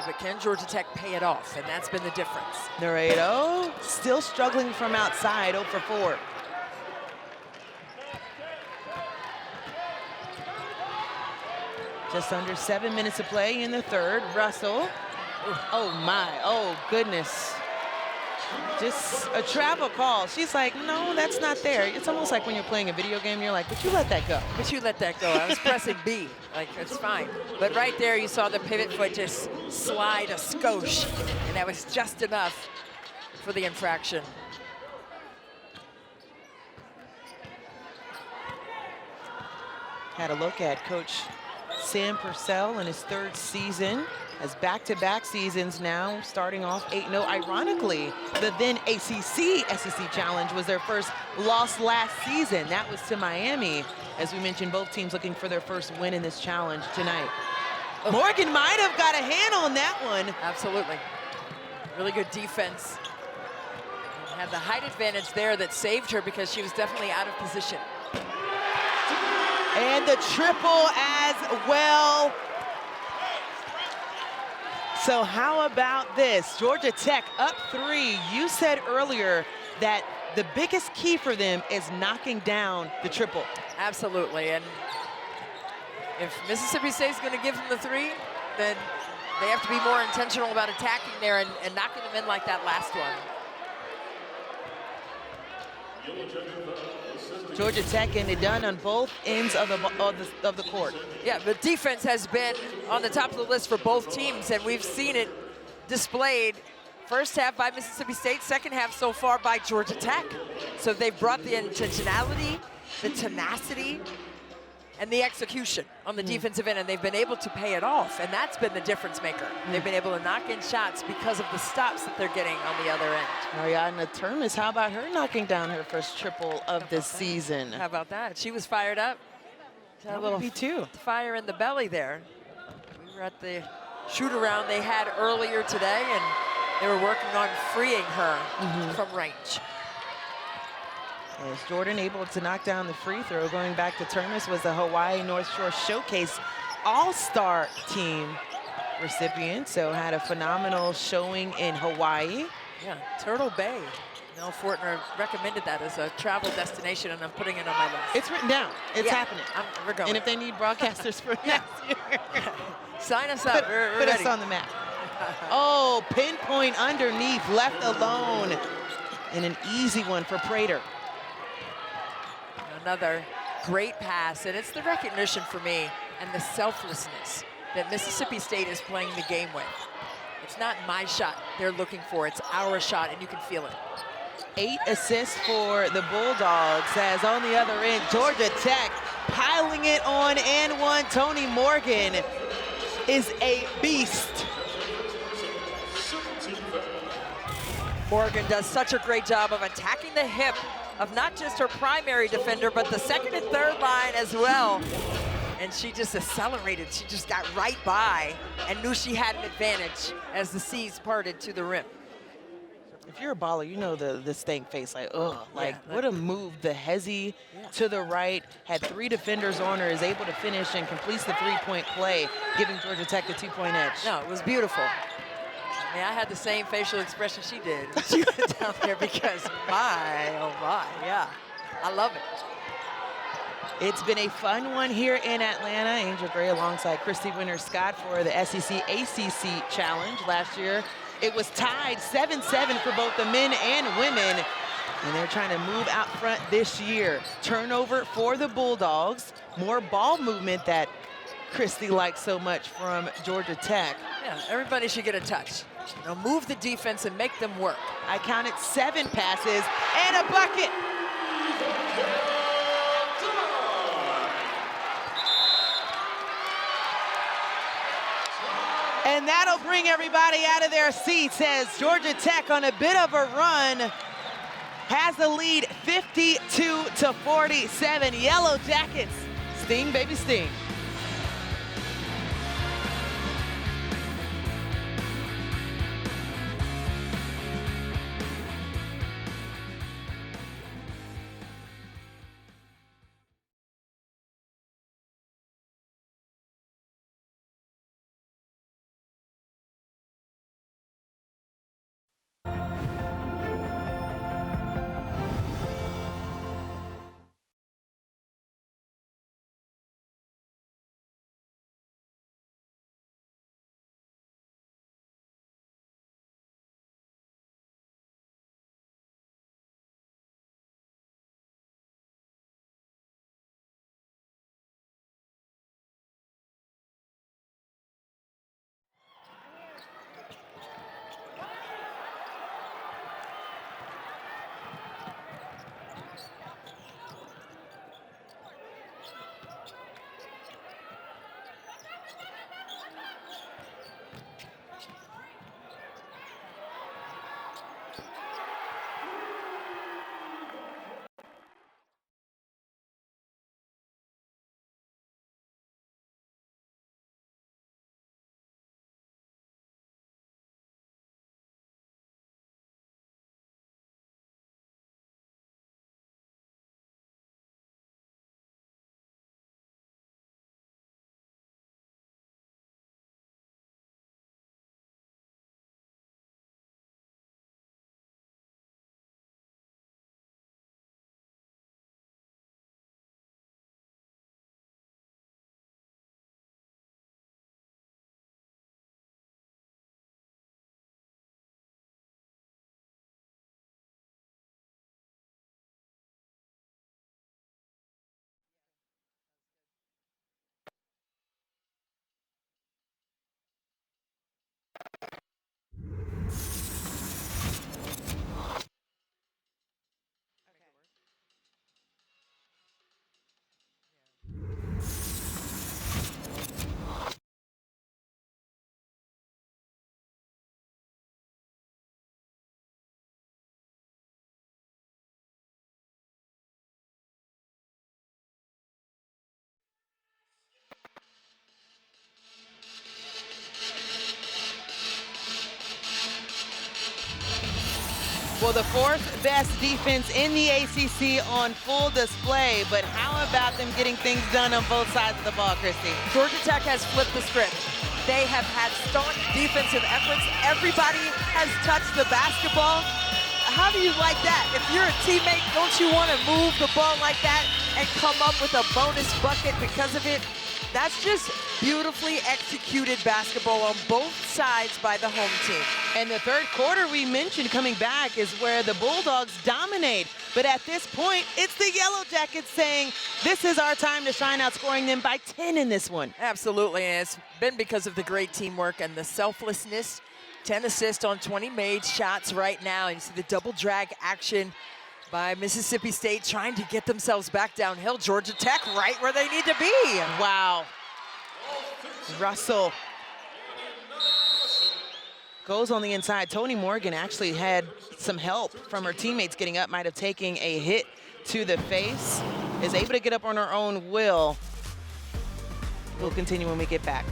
But can Georgia Tech pay it off? And that's been the difference. Laredo still struggling from outside, 0 for 4. Just under 7 minutes to play in the third. Russell, oh my, oh goodness. Just a travel call. She's like, no, that's not there. It's almost like when you're playing a video game, you're like, but you let that go. But you let that go. I was pressing B. Like, it's fine. But right there, you saw the pivot foot just slide a skosh, and that was just enough for the infraction. Had a look at Coach Sam Purcell in his 3rd season. Has back-to-back seasons now, starting off 8-0. Ironically, the then ACC SEC Challenge was their first loss last season. That was to Miami. As we mentioned, both teams looking for their first win in this challenge tonight. Morgan might have got a hand on that one. Absolutely. Really good defense. And had the height advantage there that saved her because she was definitely out of position. And the triple as well. So how about this? Georgia Tech up 3. You said earlier that the biggest key for them is knocking down the triple. Absolutely, and if Mississippi State's going to give them the 3, then they have to be more intentional about attacking there and knocking them in like that last one. Georgia Tech and it done on both ends of the court. Yeah, the defense has been on the top of the list for both teams, and we've seen it displayed first half by Mississippi State, second half so far by Georgia Tech. So they've brought the intentionality, the tenacity, and the execution on the defensive end, and they've been able to pay it off, and that's been the difference maker. They've been able to knock in shots because of the stops that they're getting on the other end. Ariadna Termes, how about her knocking down her first triple of the season? How about that? She was fired up. She had a little fire in the belly there. We were at the shoot-around they had earlier today, and they were working on freeing her from range. As Jordan able to knock down the free throw, going back to Termes was the Hawaii North Shore Showcase All-Star Team recipient, so had a phenomenal showing in Hawaii. Yeah, Turtle Bay. Mel Fortner recommended that as a travel destination, and I'm putting it on my list. It's written down. It's happening. We're going. And if they need broadcasters for next year, sign us up. We're put ready. us on the map. Oh, pinpoint underneath, left alone. And an easy one for Prater. Another Great pass, and it's the recognition for me and the selflessness that Mississippi State is playing the game with. It's not my shot they're looking for, it's our shot, and you can feel it. 8 assists for the Bulldogs, as on the other end, Georgia Tech piling it on and one. Tonie Morgan is a beast. Morgan does such a great job of attacking the hip of not just her primary defender, but the second and third line as well. And she just accelerated. She just got right by and knew she had an advantage as the seas parted to the rim. If you're a baller, you know the stank face, like, ugh, like, what a move. The hezzy to the right, had 3 defenders on her, is able to finish and completes the 3-point play, giving Georgia Tech the 2-point edge. No, it was beautiful. I mean, I had the same facial expression she did when she went down there because my, oh my, yeah, I love it. It's been a fun one here in Atlanta. Angel Gray alongside Christy Winter-Scott for the SEC ACC Challenge. Last year, it was tied 7-7 for both the men and women. And they're trying to move out front this year. Turnover for the Bulldogs. More ball movement that Christy likes so much from Georgia Tech. Yeah, everybody should get a touch. You know, move the defense and make them work. I counted 7 passes and a bucket. And that'll bring everybody out of their seats as Georgia Tech, on a bit of a run, has the lead 52-47. Yellow Jackets, sting, baby, sting. Well, the 4th best defense in the ACC on full display, but how about them getting things done on both sides of the ball, Christy? Georgia Tech has flipped the script. They have had staunch defensive efforts. Everybody has touched the basketball. How do you like that? If you're a teammate, don't you want to move the ball like that and come up with a bonus bucket because of it? That's just beautifully executed basketball on both sides by the home team. And the third quarter we mentioned coming back is where the Bulldogs dominate. But at this point, it's the Yellow Jackets saying, This is our time to shine, outscoring them by 10 in this one. Absolutely, and it's been because of the great teamwork and the selflessness. 10 assists on 20 made shots right now. And you see the double drag action by Mississippi State trying to get themselves back downhill. Georgia Tech right where they need to be. Wow. Russell goes on the inside. Tonie Morgan actually had some help from her teammates getting up, might have taken a hit to the face. Is able to get up on her own will. We'll continue when we get back.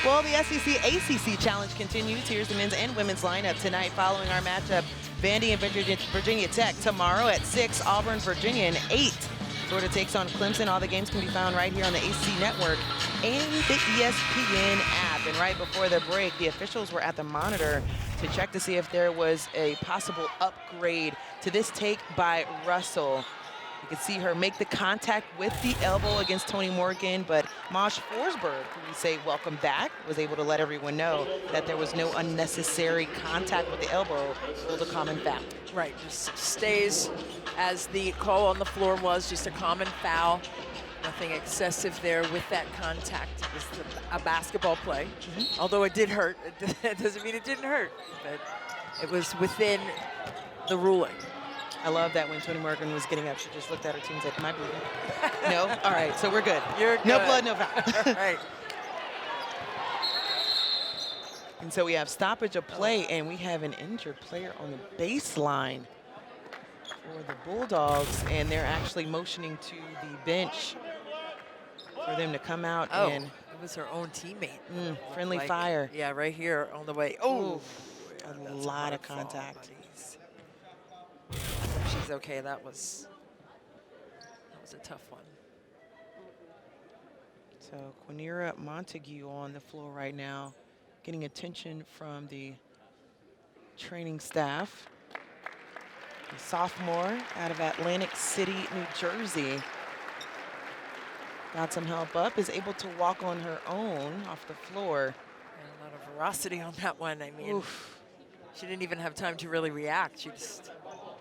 Well, the SEC ACC Challenge continues. Here's the men's and women's lineup tonight following our matchup. Vandy and Virginia Tech tomorrow at 6, Auburn, Virginia, and 8. Florida takes on Clemson. All the games can be found right here on the ACC Network and the ESPN app. And right before the break, the officials were at the monitor to check to see if there was a possible upgrade to this take by Russell. You could see her make the contact with the elbow against Tonie Morgan, but Mosh Forsberg, who we say welcome back, was able to let everyone know that there was no unnecessary contact with the elbow, ruled a common foul. Right, just stays as the call on the floor was, just a common foul. Nothing excessive there with that contact. It was a basketball play, although it did hurt. It doesn't mean it didn't hurt, but it was within the ruling. I love that when Tonie Morgan was getting up, she just looked at her team and said, am I bleeding? No? All right, so we're good. You're good. No blood, no foul. Right. And so we have stoppage of play, and we have an injured player on the baseline for the Bulldogs, and they're actually motioning to the bench for them to come out and... it was her own teammate. Friendly fire. Yeah, right here on the way. Oh, a lot of contact. She's okay. That was a tough one. So Quinera Montague on the floor right now, getting attention from the training staff. A sophomore out of Atlantic City, New Jersey. Got some help up, is able to walk on her own off the floor. A lot of ferocity on that one. I mean, she didn't even have time to really react. She just got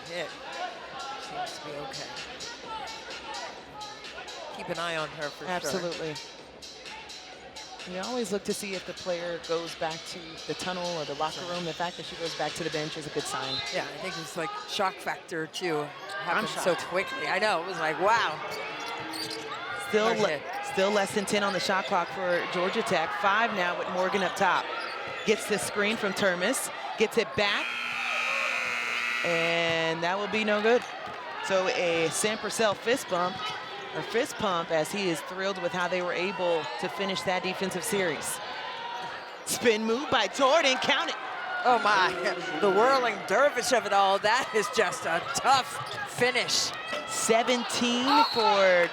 hit. Seems to be okay. Keep an eye on her for sure. Absolutely. We always look to see if the player goes back to the tunnel or the locker room. The fact that she goes back to the bench is a good sign. Yeah, I think it was like shock factor too. Happened shocked. so quickly. I know, it was like, wow. Still less than 10 on the shot clock for Georgia Tech. 5 now with Morgan up top. Gets the screen from Termes, gets it back, and that will be no good. So a Sam Purcell fist pump as he is thrilled with how they were able to finish that defensive series. Spin move by Jordan, count it. Oh my, the whirling dervish of it all. That is just a tough finish. 17 for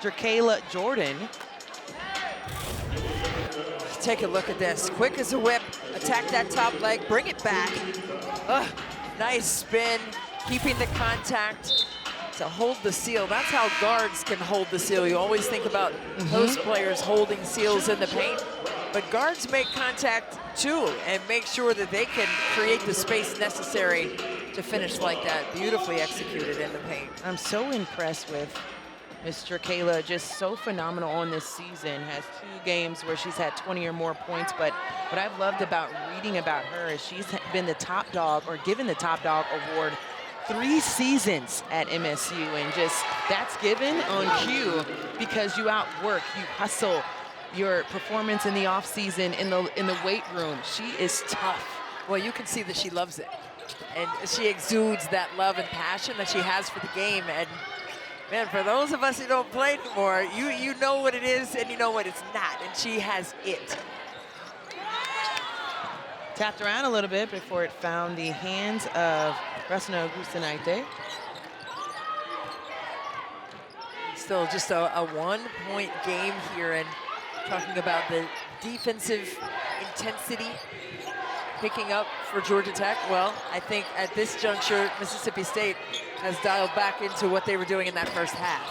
Jerkayla Jordan. Take a look at this. Quick as a whip, attack that top leg, bring it back. Nice spin, keeping the contact to hold the seal. That's how guards can hold the seal. You always think about post players holding seals in the paint, but guards make contact too and make sure that they can create the space necessary to finish like that. Beautifully executed in the paint. I'm so impressed with Mr. Kayla, just so phenomenal on this season. Has 2 games where she's had 20 or more points, but what I've loved about reading about her is she's been the top dog or given the top dog award 3 seasons at MSU, and just that's given on cue because you outwork, you hustle, your performance in the off season in the weight room. She is tough. Well, you can see that she loves it, and she exudes that love and passion that she has for the game. And man, for those of us who don't play anymore, you know what it is and you know what it's not, and she has it. Tapped around a little bit before it found the hands of Resna Gustanaite. Still just a 1-point game here, and talking about the defensive intensity picking up for Georgia Tech. Well, I think at this juncture, Mississippi State has dialed back into what they were doing in that first half.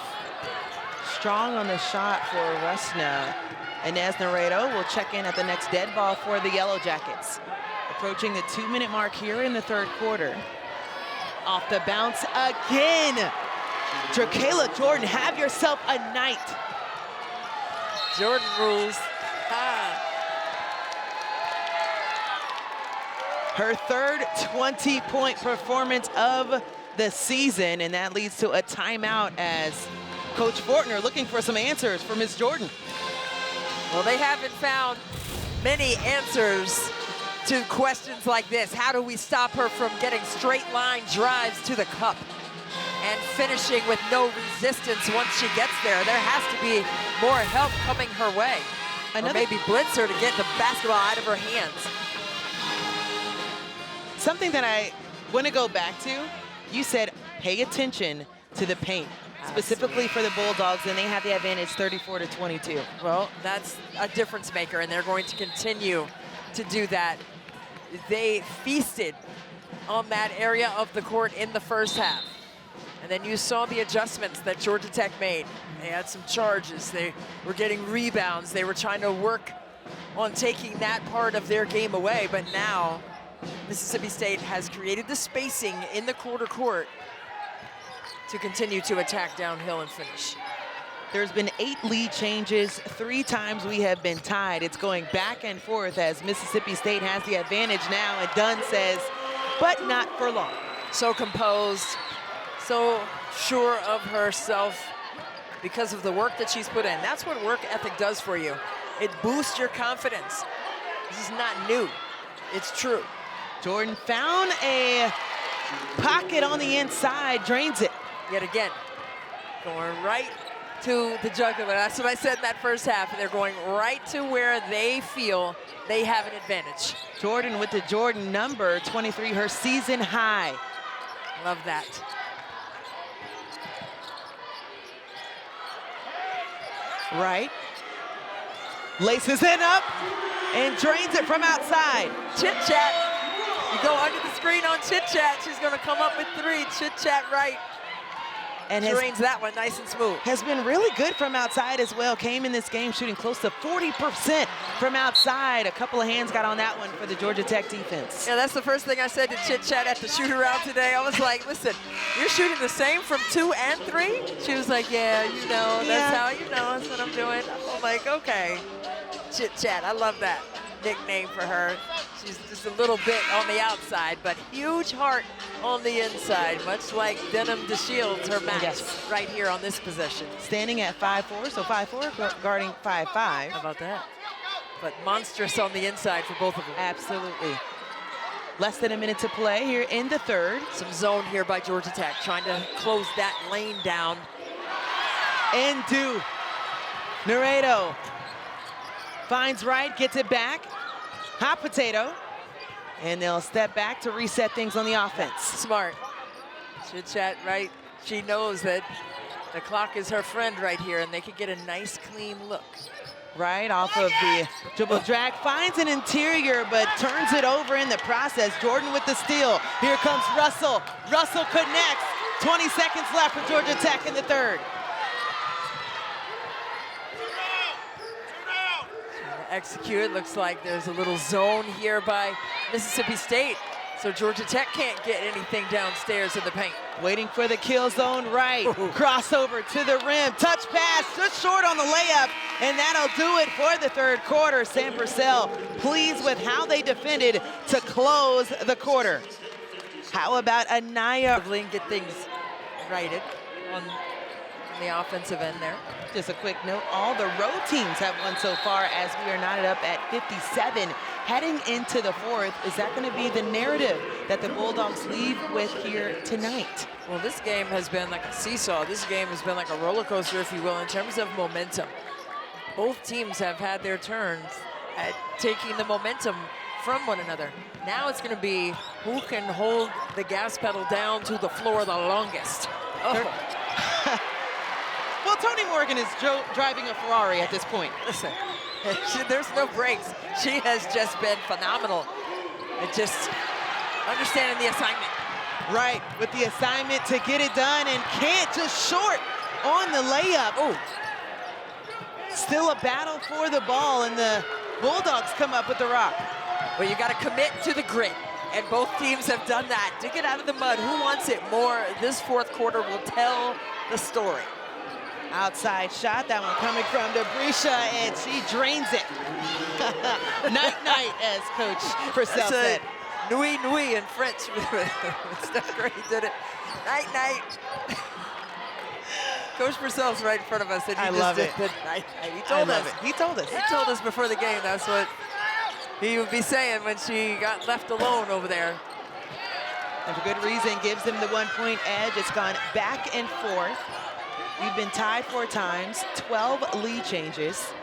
Strong on the shot for Resna. Inez Naredo will check in at the next dead ball for the Yellow Jackets. Approaching the 2-minute mark here in the 3rd quarter. Off the bounce again. Jerkayla Jordan, have yourself a night. Jordan rules. Her 3rd 20-point performance of the season, and that leads to a timeout as Coach Fortner looking for some answers for Ms. Jordan. Well, they haven't found many answers to questions like this. How do we stop her from getting straight line drives to the cup and finishing with no resistance once she gets there? There has to be more help coming her way. Or maybe blitz her to get the basketball out of her hands. Something that I want to go back to, you said pay attention to the paint, specifically for the Bulldogs, and they have the advantage 34-22. Well, that's a difference maker, and they're going to continue to do that. They feasted on that area of the court in the first half. And then you saw the adjustments that Georgia Tech made. They had some charges. They were getting rebounds. They were trying to work on taking that part of their game away. But now Mississippi State has created the spacing in the quarter court to continue to attack downhill and finish. There's been 8 lead changes. 3 times we have been tied. It's going back and forth as Mississippi State has the advantage now, and Dunn says, but not for long. So composed, so sure of herself because of the work that she's put in. That's what work ethic does for you. It boosts your confidence. This is not new. It's true. Jordan found a pocket on the inside, drains it. Yet again, going right to the jugular. That's what I said in that first half. They're going right to where they feel they have an advantage. Jordan with the Jordan number 23, her season high. Love that. Right. Laces it up and drains it from outside. Chit Chat. You go under the screen on Chit Chat. She's going to come up with 3. Chit Chat right. And drains that one nice and smooth. Has been really good from outside as well. Came in this game shooting close to 40% from outside. A couple of hands got on that one for the Georgia Tech defense. Yeah, that's the first thing I said to Chit Chat at the shoot-around today. I was like, listen, you're shooting the same from 2 and 3? She was like, yeah, you know, that's how you know, that's what I'm doing. I'm like, okay. Chit Chat, I love that nickname for her. She's just a little bit on the outside, but huge heart on the inside, much like Denim DeShields, her match right here on this position. Standing at 5'4", so 5'4", guarding 5'5". How about that? But monstrous on the inside for both of them. Absolutely. Less than a minute to play here in the third. Some zone here by Georgia Tech, trying to close that lane down. And Naredo finds right, gets it back. Hot potato. And they'll step back to reset things on the offense. Smart. Chit Chat, right? She knows that the clock is her friend right here, and they could get a nice, clean look. Right off of the dribble drag, finds an interior, but turns it over in the process. Jordan with the steal. Here comes Russell. Russell connects. 20 seconds left for Georgia Tech in the third. Execute. Looks like there's a little zone here by Mississippi State, so Georgia Tech can't get anything downstairs in the paint. Waiting for the kill zone right. Crossover to the rim. Touch pass just short on the layup, and that'll do it for the third quarter. Sam Purcell pleased with how they defended to close the quarter. How about Anaya? Get things righted on the offensive end there. Just a quick note, all the road teams have won so far as we are knotted up at 57. Heading into the fourth, is that going to be the narrative that the Bulldogs leave with here tonight? Well, this game has been like a seesaw. This game has been like a roller coaster, if you will, in terms of momentum. Both teams have had their turns at taking the momentum from one another. Now it's going to be who can hold the gas pedal down to the floor the longest. Well, Tonie Morgan is driving a Ferrari at this point. Listen, there's no brakes. She has just been phenomenal. And just understanding the assignment. Right, with the assignment to get it done, and can't, just short on the layup. Oh, still a battle for the ball, and the Bulldogs come up with the rock. Well, you got to commit to the grit, and both teams have done that. Dig it out of the mud. Who wants it more? This fourth quarter will tell the story. Outside shot, that one coming from Debrisha, and she drains it. Night-night, as Coach Purcell said. Nui nui in French. Steph Curry did it. Night-night. Coach Purcell's right in front of us. And I love it. He told us. He told us. He told us before the game that's what he would be saying when she got left alone over there. And for good reason, gives them the 1-point edge. It's gone back and forth. We've been tied 4 times, 12 lead changes.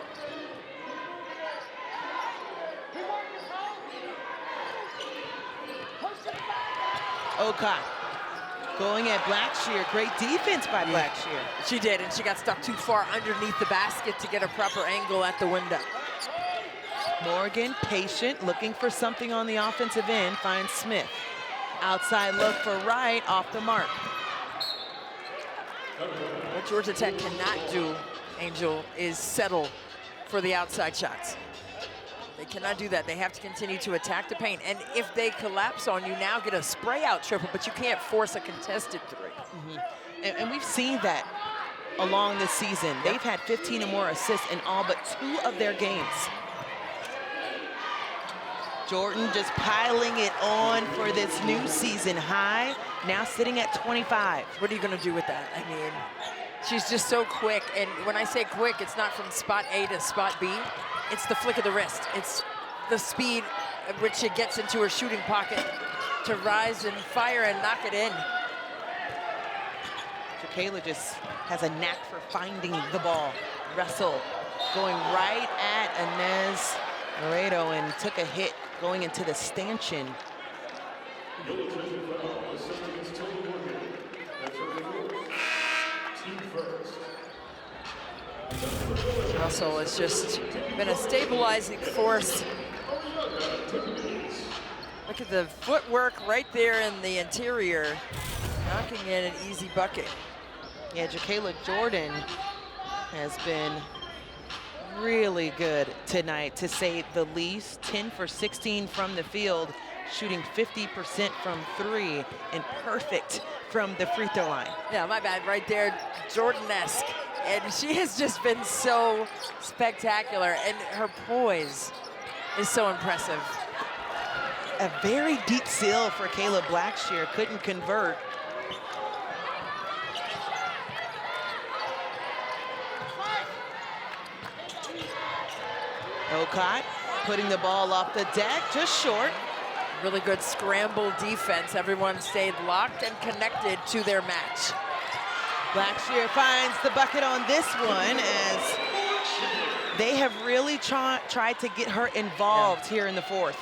Okai going at Blackshear. Great defense by Blackshear. She did, and she got stuck too far underneath the basket to get a proper angle at the window. Morgan, patient, looking for something on the offensive end, finds Smith. Outside look for Wright, off the mark. What Georgia Tech cannot do, Angel, is settle for the outside shots. They cannot do that. They have to continue to attack the paint. And if they collapse on you, now get a spray out triple, but you can't force a contested 3. And we've seen that along this season. They've had 15 or more assists in all but 2 of their games. Jordan just piling it on for this new season high, now sitting at 25. What are you going to do with that? I mean, she's just so quick. And when I say quick, it's not from spot A to spot B. It's the flick of the wrist. It's the speed at which she gets into her shooting pocket to rise and fire and knock it in. Kayla just has a knack for finding the ball. Russell going right at Inez Laredo and took a hit going into the stanchion. Russell has just been a stabilizing force. Look at the footwork right there in the interior, knocking in an easy bucket. Yeah, Jacayla Jordan has been really good tonight, to say the least. 10 for 16 from the field, shooting 50% from 3, and perfect from the free throw line. Yeah, my bad, right there, Jordan-esque. And she has just been so spectacular, and her poise is so impressive. A very deep seal for Kayla Blackshear, couldn't convert. Okot putting the ball off the deck, just short. Really good scramble defense. Everyone stayed locked and connected to their match. Blackshear finds the bucket on this one, as they have really tried to get her involved here in the fourth.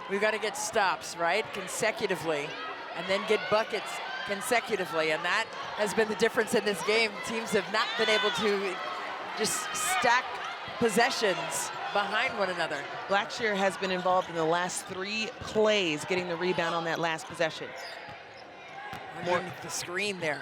We've got to get stops, right, consecutively, and then get buckets consecutively, and that has been the difference in this game. Teams have not been able to just stack possessions behind one another. Blackshear has been involved in the last 3 plays, getting the rebound on that last possession. Underneath the screen there.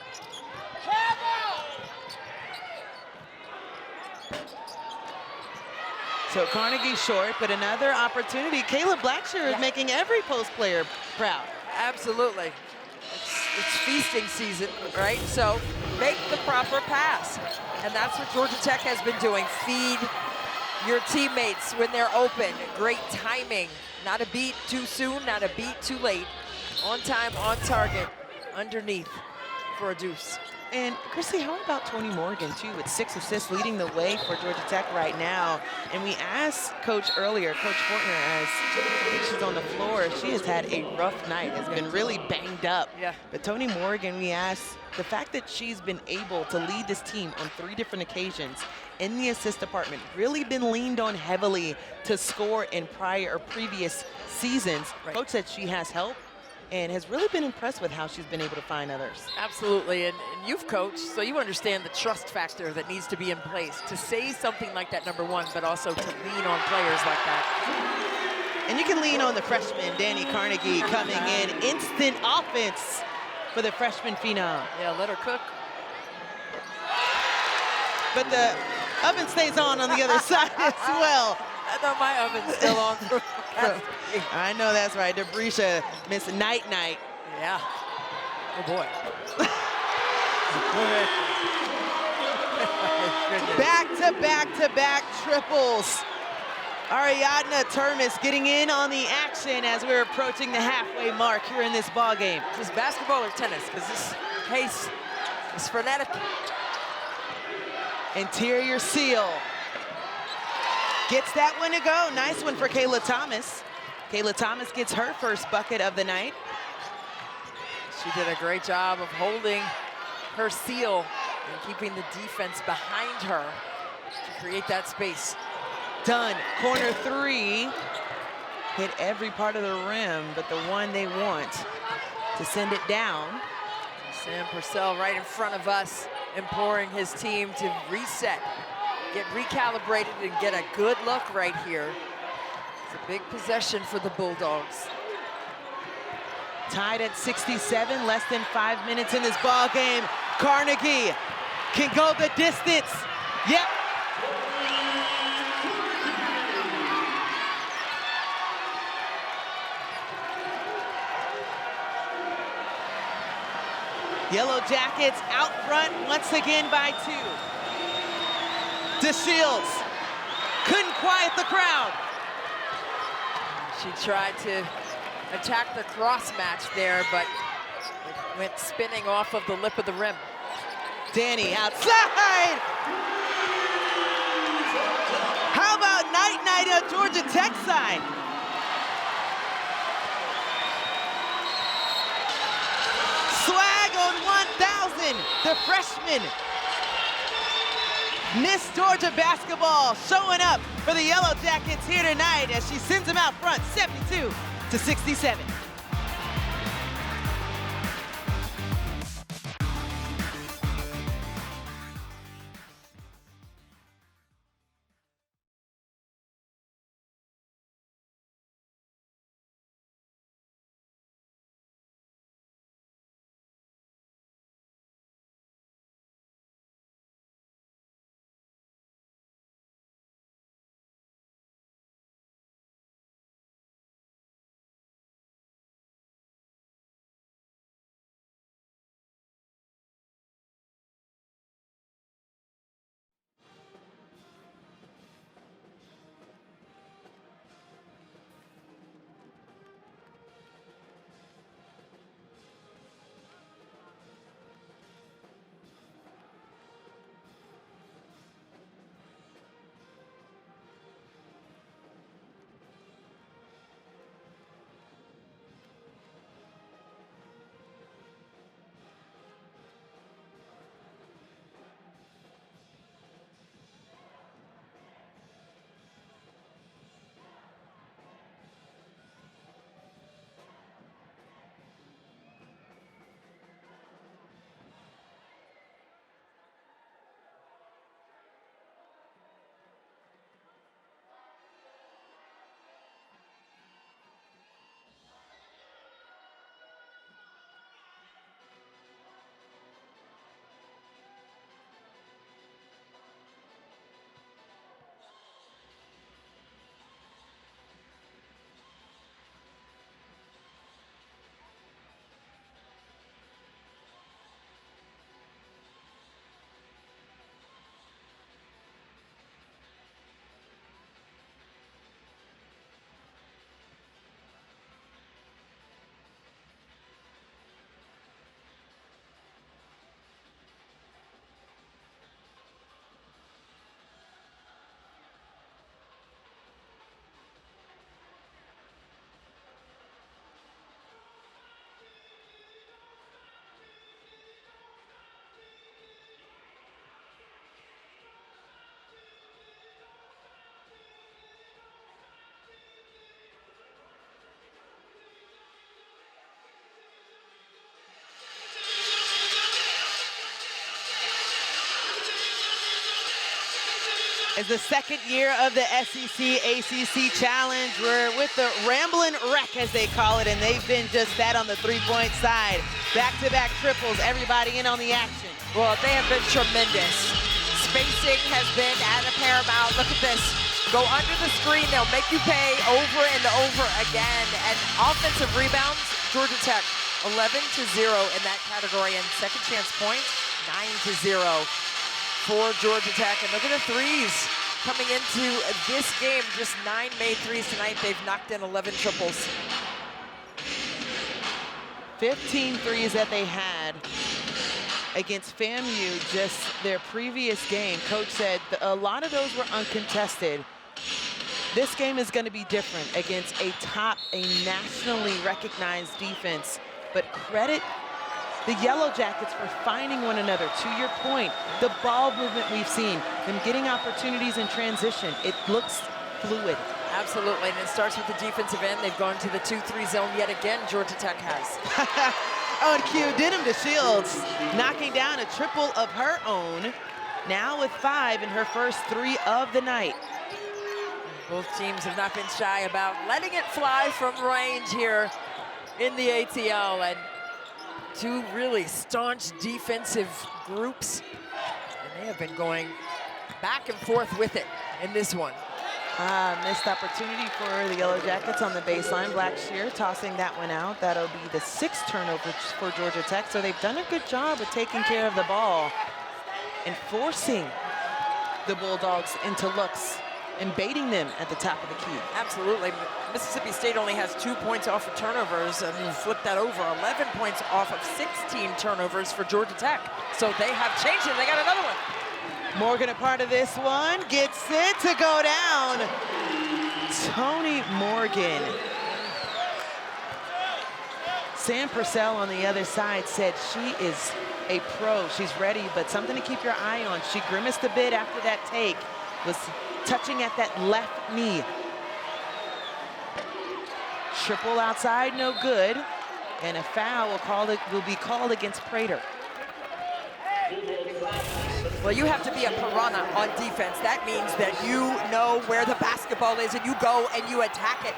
So Carnegie short, but another opportunity. Kayla Blackshear is making every post player proud. Absolutely. It's feasting season, right? So make the proper pass. And that's what Georgia Tech has been doing. Feed your teammates when they're open. Great timing. Not a beat too soon, not a beat too late. On time, on target, underneath for a deuce. And Chrissy, how about Tonie Morgan too, with 6 assists, leading the way for Georgia Tech right now? And we asked Coach earlier, Coach Fortner, as she's on the floor, she has had a rough night, has been really banged up. Yeah. But Tonie Morgan, we asked, the fact that she's been able to lead this team on 3 different occasions in the assist department, really been leaned on heavily to score in prior or previous seasons. Right. Coach said she has help, and has really been impressed with how she's been able to find others. Absolutely, and you've coached, so you understand the trust factor that needs to be in place to say something like that, number one, but also to lean on players like that. And you can lean on the freshman, Dani Carnegie, coming in. Instant offense for the freshman phenom. Yeah, let her cook. But the oven stays on the other side as well. I know my oven's still on. I know that's right. Debrisha missed night-night. Yeah. Oh, boy. Back-to-back-to-back triples. Ariadna Termes getting in on the action as we're approaching the halfway mark here in this ball game. Is this basketball or tennis? Because this pace is frenetic. Interior seal. Gets that one to go. Nice one for Kayla Thomas. Kayla Thomas gets her first bucket of the night. She did a great job of holding her seal and keeping the defense behind her to create that space. Dunn, corner 3. Hit every part of the rim, but the one they want to send it down. Sam Purcell right in front of us, imploring his team to reset, get recalibrated, and get a good look right here. It's a big possession for the Bulldogs. Tied at 67, less than 5 minutes in this ball game. Carnegie can go the distance. Yep. Yellow Jackets out front once again by 2. DeShields couldn't quiet the crowd. She tried to attack the cross match there, but it went spinning off of the lip of the rim. Dani outside. How about night-night on Georgia Tech side? Swag on 1,000, the freshman. Miss Georgia basketball showing up for the Yellow Jackets here tonight as she sends them out front, 72-67. It's the second year of the SEC ACC Challenge. We're with the Ramblin Wreck, as they call it, and they've been just that on the three-point side. Back-to-back triples, everybody in on the action. Well, they have been tremendous. Spacing has been at a paramount. Look at this. Go under the screen, they'll make you pay over and over again. And offensive rebounds, Georgia Tech 11-0 in that category, and second chance points 9-0 for Georgia Tech. And look at the threes coming into this game. Just 9 made threes tonight. They've knocked in 11 triples. 15 threes that they had against FAMU just their previous game. Coach said a lot of those were uncontested. This game is going to be different against a nationally recognized defense. But credit the Yellow Jackets for finding one another. To your point, the ball movement we've seen, them getting opportunities in transition, it looks fluid. Absolutely, and it starts with the defensive end. They've gone to the 2-3 zone yet again, Georgia Tech has. Oh, and Q did him to Shields, knocking down a triple of her own, now with 5 in her first 3 of the night. Both teams have not been shy about letting it fly from range here in the ATL, and two really staunch defensive groups, and they have been going back and forth with it in this one. Missed opportunity for the Yellow Jackets on the baseline. Blackshear tossing that one out. That'll be the 6th turnover for Georgia Tech, so they've done a good job of taking care of the ball and forcing the Bulldogs into looks and baiting them at the top of the key. Absolutely. Mississippi State only has 2 points off of turnovers, and you flip that over, 11 points off of 16 turnovers for Georgia Tech. So they have changed it. They got another one. Morgan a part of this one, gets it to go down. Tonie Morgan. Sam Purcell on the other side said she is a pro. She's ready, but something to keep your eye on. She grimaced a bit after that take, was touching at that left knee. Triple outside, no good. And a foul will be called against Prater. Well, you have to be a piranha on defense. That means that you know where the basketball is and you go and you attack it.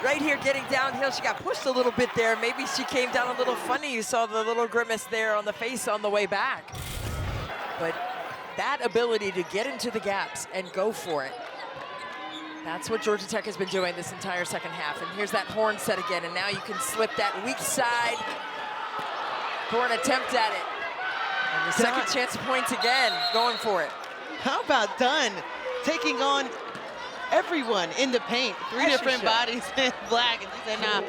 Right here getting downhill, she got pushed a little bit there. Maybe she came down a little funny. You saw the little grimace there on the face on the way back. But that ability to get into the gaps and go for it, that's what Georgia Tech has been doing this entire second half. And here's that horn set again, and now you can slip that weak side for an attempt at it. And the second chance points again, going for it. How about Dunn taking on everyone in the paint? 3 different bodies in black, and she said, nah,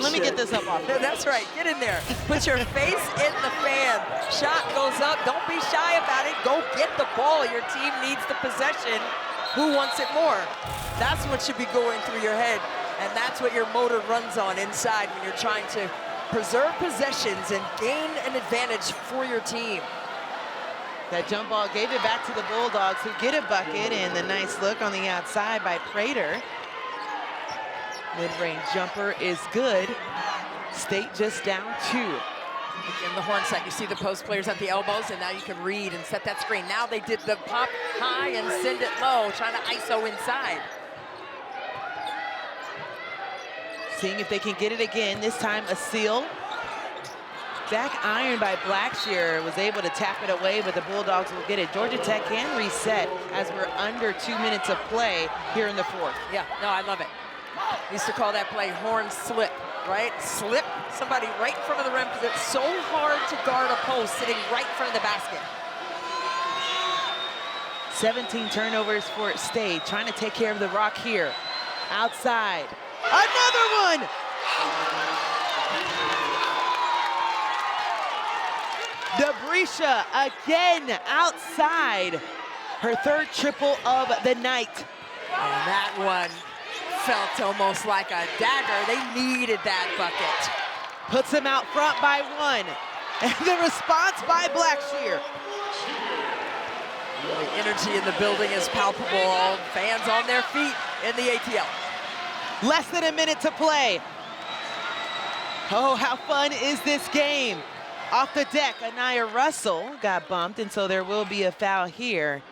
let me get this up off. That's right, get in there. Put your face in the fan. Shot goes up, don't be shy about it. Go get the ball, your team needs the possession. Who wants it more? That's what should be going through your head, and that's what your motor runs on inside when you're trying to preserve possessions and gain an advantage for your team. That jump ball gave it back to the Bulldogs, who get a bucket, and the nice look on the outside by Prater. Mid-range jumper is good. State just down 2. In the horn set, you see the post players at the elbows, and now you can read and set that screen. Now they did the pop high and send it low, trying to ISO inside. Seeing if they can get it again. This time a seal. Back iron by Blackshear, was able to tap it away, but the Bulldogs will get it. Georgia Tech can reset as we're under 2 minutes of play here in the 4th. Yeah, no, I love it. Used to call that play horn slip, right? Slip somebody right in front of the rim because it's so hard to guard a post sitting right in front of the basket. 17 turnovers for State, trying to take care of the rock here. Outside. Another one! Dabrisha again outside. Her 3rd triple of the night. And that one felt almost like a dagger. They needed that bucket. Puts them out front by 1. And the response by Blackshear. The energy in the building is palpable. Fans on their feet in the ATL. Less than a minute to play. Oh, how fun is this game? Off the deck, Anaya Russell got bumped, and so there will be a foul here.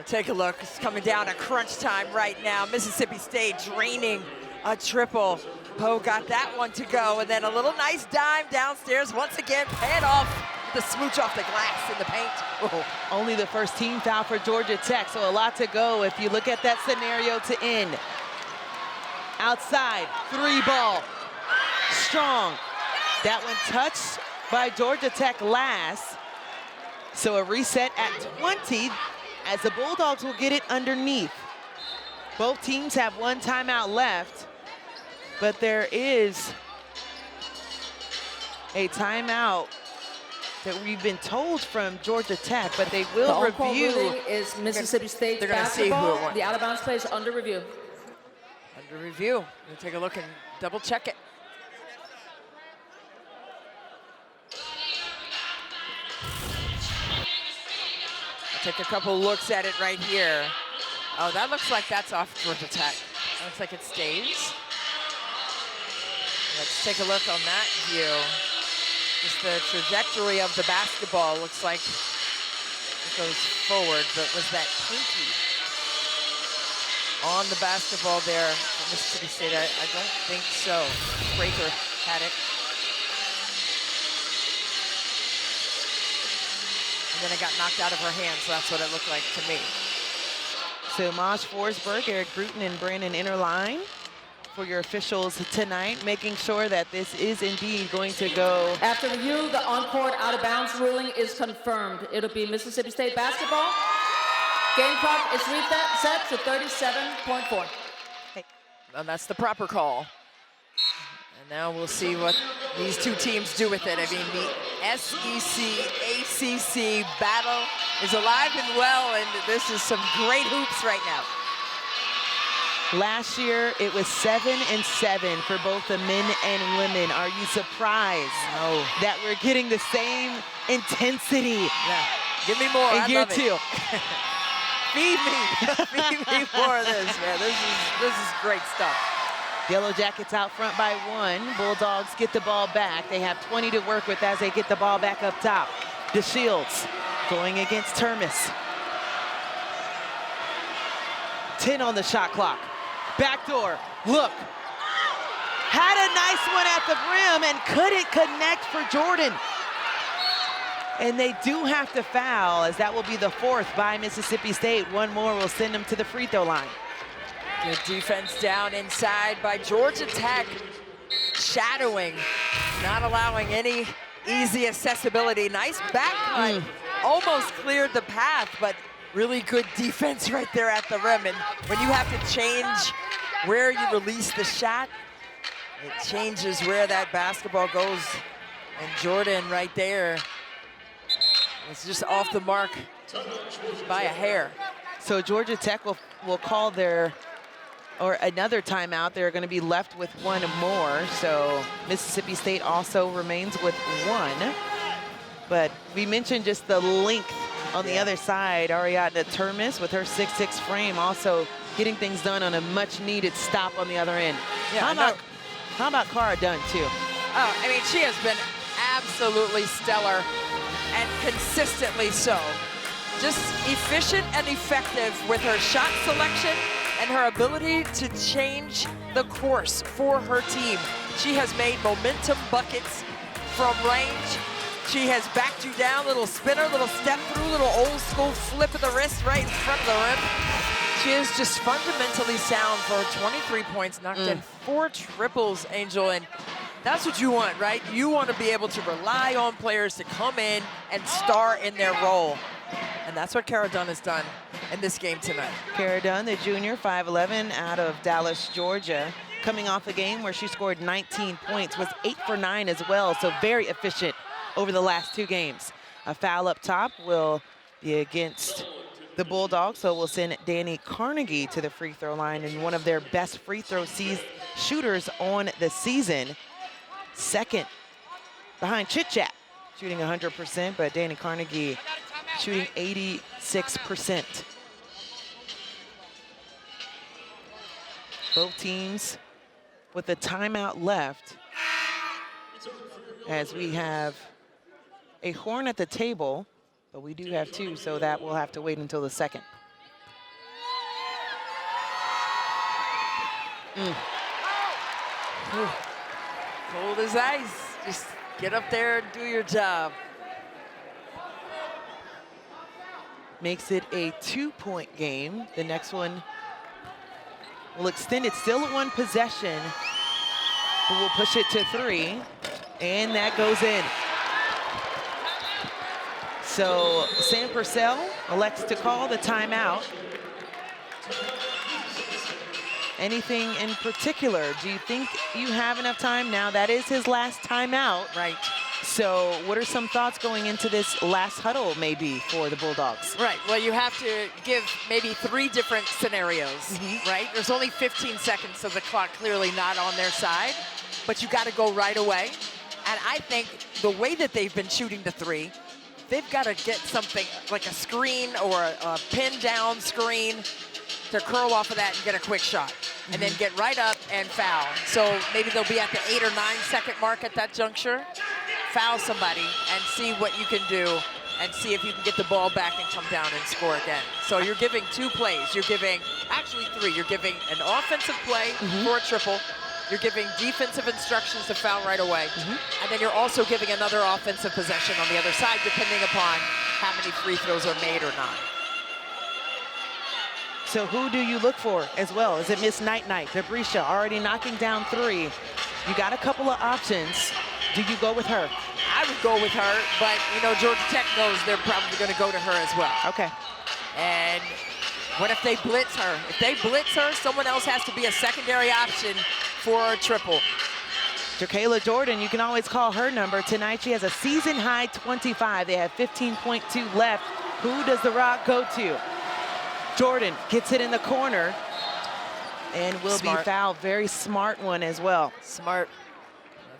Take a look. It's coming down to crunch time right now. Mississippi State draining a triple. Poe got that one to go, and then a little nice dime downstairs. Once again, pay it off with the smooch off the glass in the paint. Oh, only the first team foul for Georgia Tech, so a lot to go if you look at that scenario to end. Outside, 3-ball, strong. That one touched by Georgia Tech last. So a reset at 20 as the Bulldogs will get it underneath. Both teams have one timeout left, but there is a timeout that we've been told from Georgia Tech, but they will review. The ruling is Mississippi State basketball. The out-of-bounds play is under review. Under review. We'll take a look and double check it. Take a couple looks at it right here. Oh, that looks like that's off Georgia Tech. Looks like it stays. Let's take a look on that view. Just the trajectory of the basketball looks like it goes forward, but was that pinky on the basketball there for Mississippi State? I don't think so. Breaker had it. And then it got knocked out of her hand, so that's what it looked like to me. So Maj Forsberg, Eric Bruton, and Brandon Interline for your officials tonight, making sure that this is indeed going to go. After review, the on-court out-of-bounds ruling is confirmed. It'll be Mississippi State basketball. Game clock is reset to 37.4. And that's the proper call. And now we'll see what these two teams do with it. I mean, the SEC-ACC battle is alive and well, and this is some great hoops right now. Last year, it was 7-7 for both the men and women. Are you surprised that we're getting the same intensity? Yeah. Give me more. In year two. Feed me. Feed me more of this, man. This is great stuff. Yellow Jackets out front by 1. Bulldogs get the ball back. They have 20 to work with as they get the ball back up top. DeShields going against Termes. 10 on the shot clock. Backdoor, look. Had a nice one at the rim and couldn't connect for Jordan. And they do have to foul, as that will be the 4th by Mississippi State. One more will send them to the free throw line. Good defense down inside by Georgia Tech. Shadowing, not allowing any easy accessibility. Nice back cut, almost cleared the path, but really good defense right there at the rim. And when you have to change where you release the shot, it changes where that basketball goes. And Jordan right there, it's just off the mark by a hair. So Georgia Tech will call another timeout. They're going to be left with one more. So Mississippi State also remains with 1. But we mentioned just the length on the other side. Ariadne Termes with her 6'6" frame also getting things done on a much needed stop on the other end. Yeah, how about Cara Dunn too? Oh, I mean, she has been absolutely stellar and consistently so. Just efficient and effective with her shot selection and her ability to change the course for her team. She has made momentum buckets from range. She has backed you down, little spinner, little step through, little old school flip of the wrist right in front of the rim. She is just fundamentally sound for 23 points, knocked in 4 triples, Angel, and that's what you want, right? You want to be able to rely on players to come in and star in their role. And that's what Cara Dunn has done in this game tonight. Cara Dunn, the junior, 5'11", out of Dallas, Georgia, coming off a game where she scored 19 points, was 8 for 9 as well, so very efficient over the last 2 games. A foul up top will be against the Bulldogs, so we'll send Dani Carnegie to the free throw line, and one of their best free throw shooters on the season. Second behind Chit Chat, shooting 100%, but Dani Carnegie shooting 86%. Both teams with a timeout left, as we have a horn at the table, but we do have 2, so that will have to wait until the second. Cold as ice. Just get up there and do your job. Makes it a 2-point game. The next one will extend it, still at 1 possession, but we'll push it to 3, and that goes in. So Sam Purcell elects to call the timeout. Anything in particular? Do you think you have enough time now? That is his last timeout. Right. So what are some thoughts going into this last huddle maybe for the Bulldogs? Right, well, you have to give maybe 3 different scenarios, right? There's only 15 seconds, so the clock clearly not on their side, but you got to go right away. And I think the way that they've been shooting the 3, they've got to get something like a screen or a pin down screen to curl off of that and get a quick shot. And then get right up and foul. So maybe they'll be at the 8 or 9 second mark at that juncture. Foul somebody and see what you can do and see if you can get the ball back and come down and score again. So you're giving 2 plays. You're giving, actually 3. You're giving an offensive play for a triple. You're giving defensive instructions to foul right away. And then you're also giving another offensive possession on the other side, depending upon how many free throws are made or not. So who do you look for as well? Is it Miss Night Night, Debrisha, already knocking down 3? You got a couple of options. Do you go with her? I would go with her, but you know, Georgia Tech knows they're probably going to go to her as well. Okay. And what if they blitz her? If they blitz her, someone else has to be a secondary option for a triple. Jacayla Jordan, you can always call her number. Tonight she has a season-high 25. They have 15.2 left. Who does the Rock go to? Jordan gets it in the corner and will be fouled. Very smart one as well. Smart.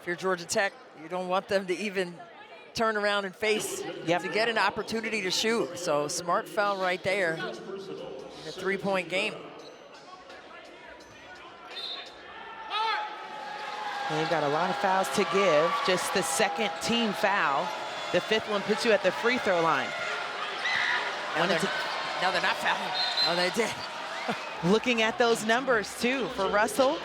If you're Georgia Tech, you don't want them to even turn around and face to get an opportunity to shoot. So smart foul right there in a 3-point game. They've got a lot of fouls to give. Just the 2nd team foul. The 5th one puts you at the free throw line. No, they're not fouling. Oh, they did. Looking at those numbers, too, for Russell.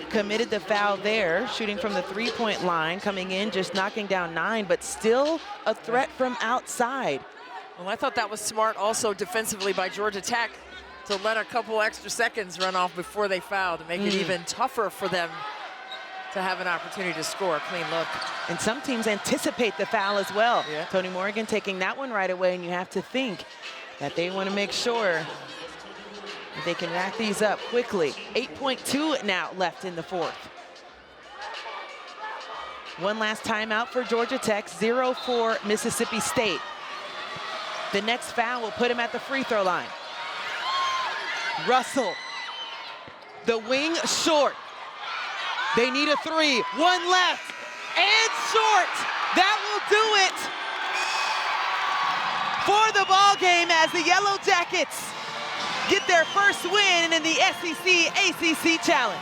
Committed the foul there, shooting from the 3-point line, coming in, just knocking down 9, but still a threat from outside. Well, I thought that was smart also defensively by Georgia Tech to let a couple extra seconds run off before they fouled to make it even tougher for them to have an opportunity to score a clean look. And some teams anticipate the foul as well. Tonie Morgan taking that one right away, and you have to think that they want to make sure that they can rack these up quickly. 8.2 now left in the 4th. One last timeout for Georgia Tech, 0 for Mississippi State. The next foul will put him at the free throw line. Russell, the wing short. They need a 3, 1 left, and short. That will do it for the ball game as the Yellow Jackets get their first win in the SEC ACC Challenge.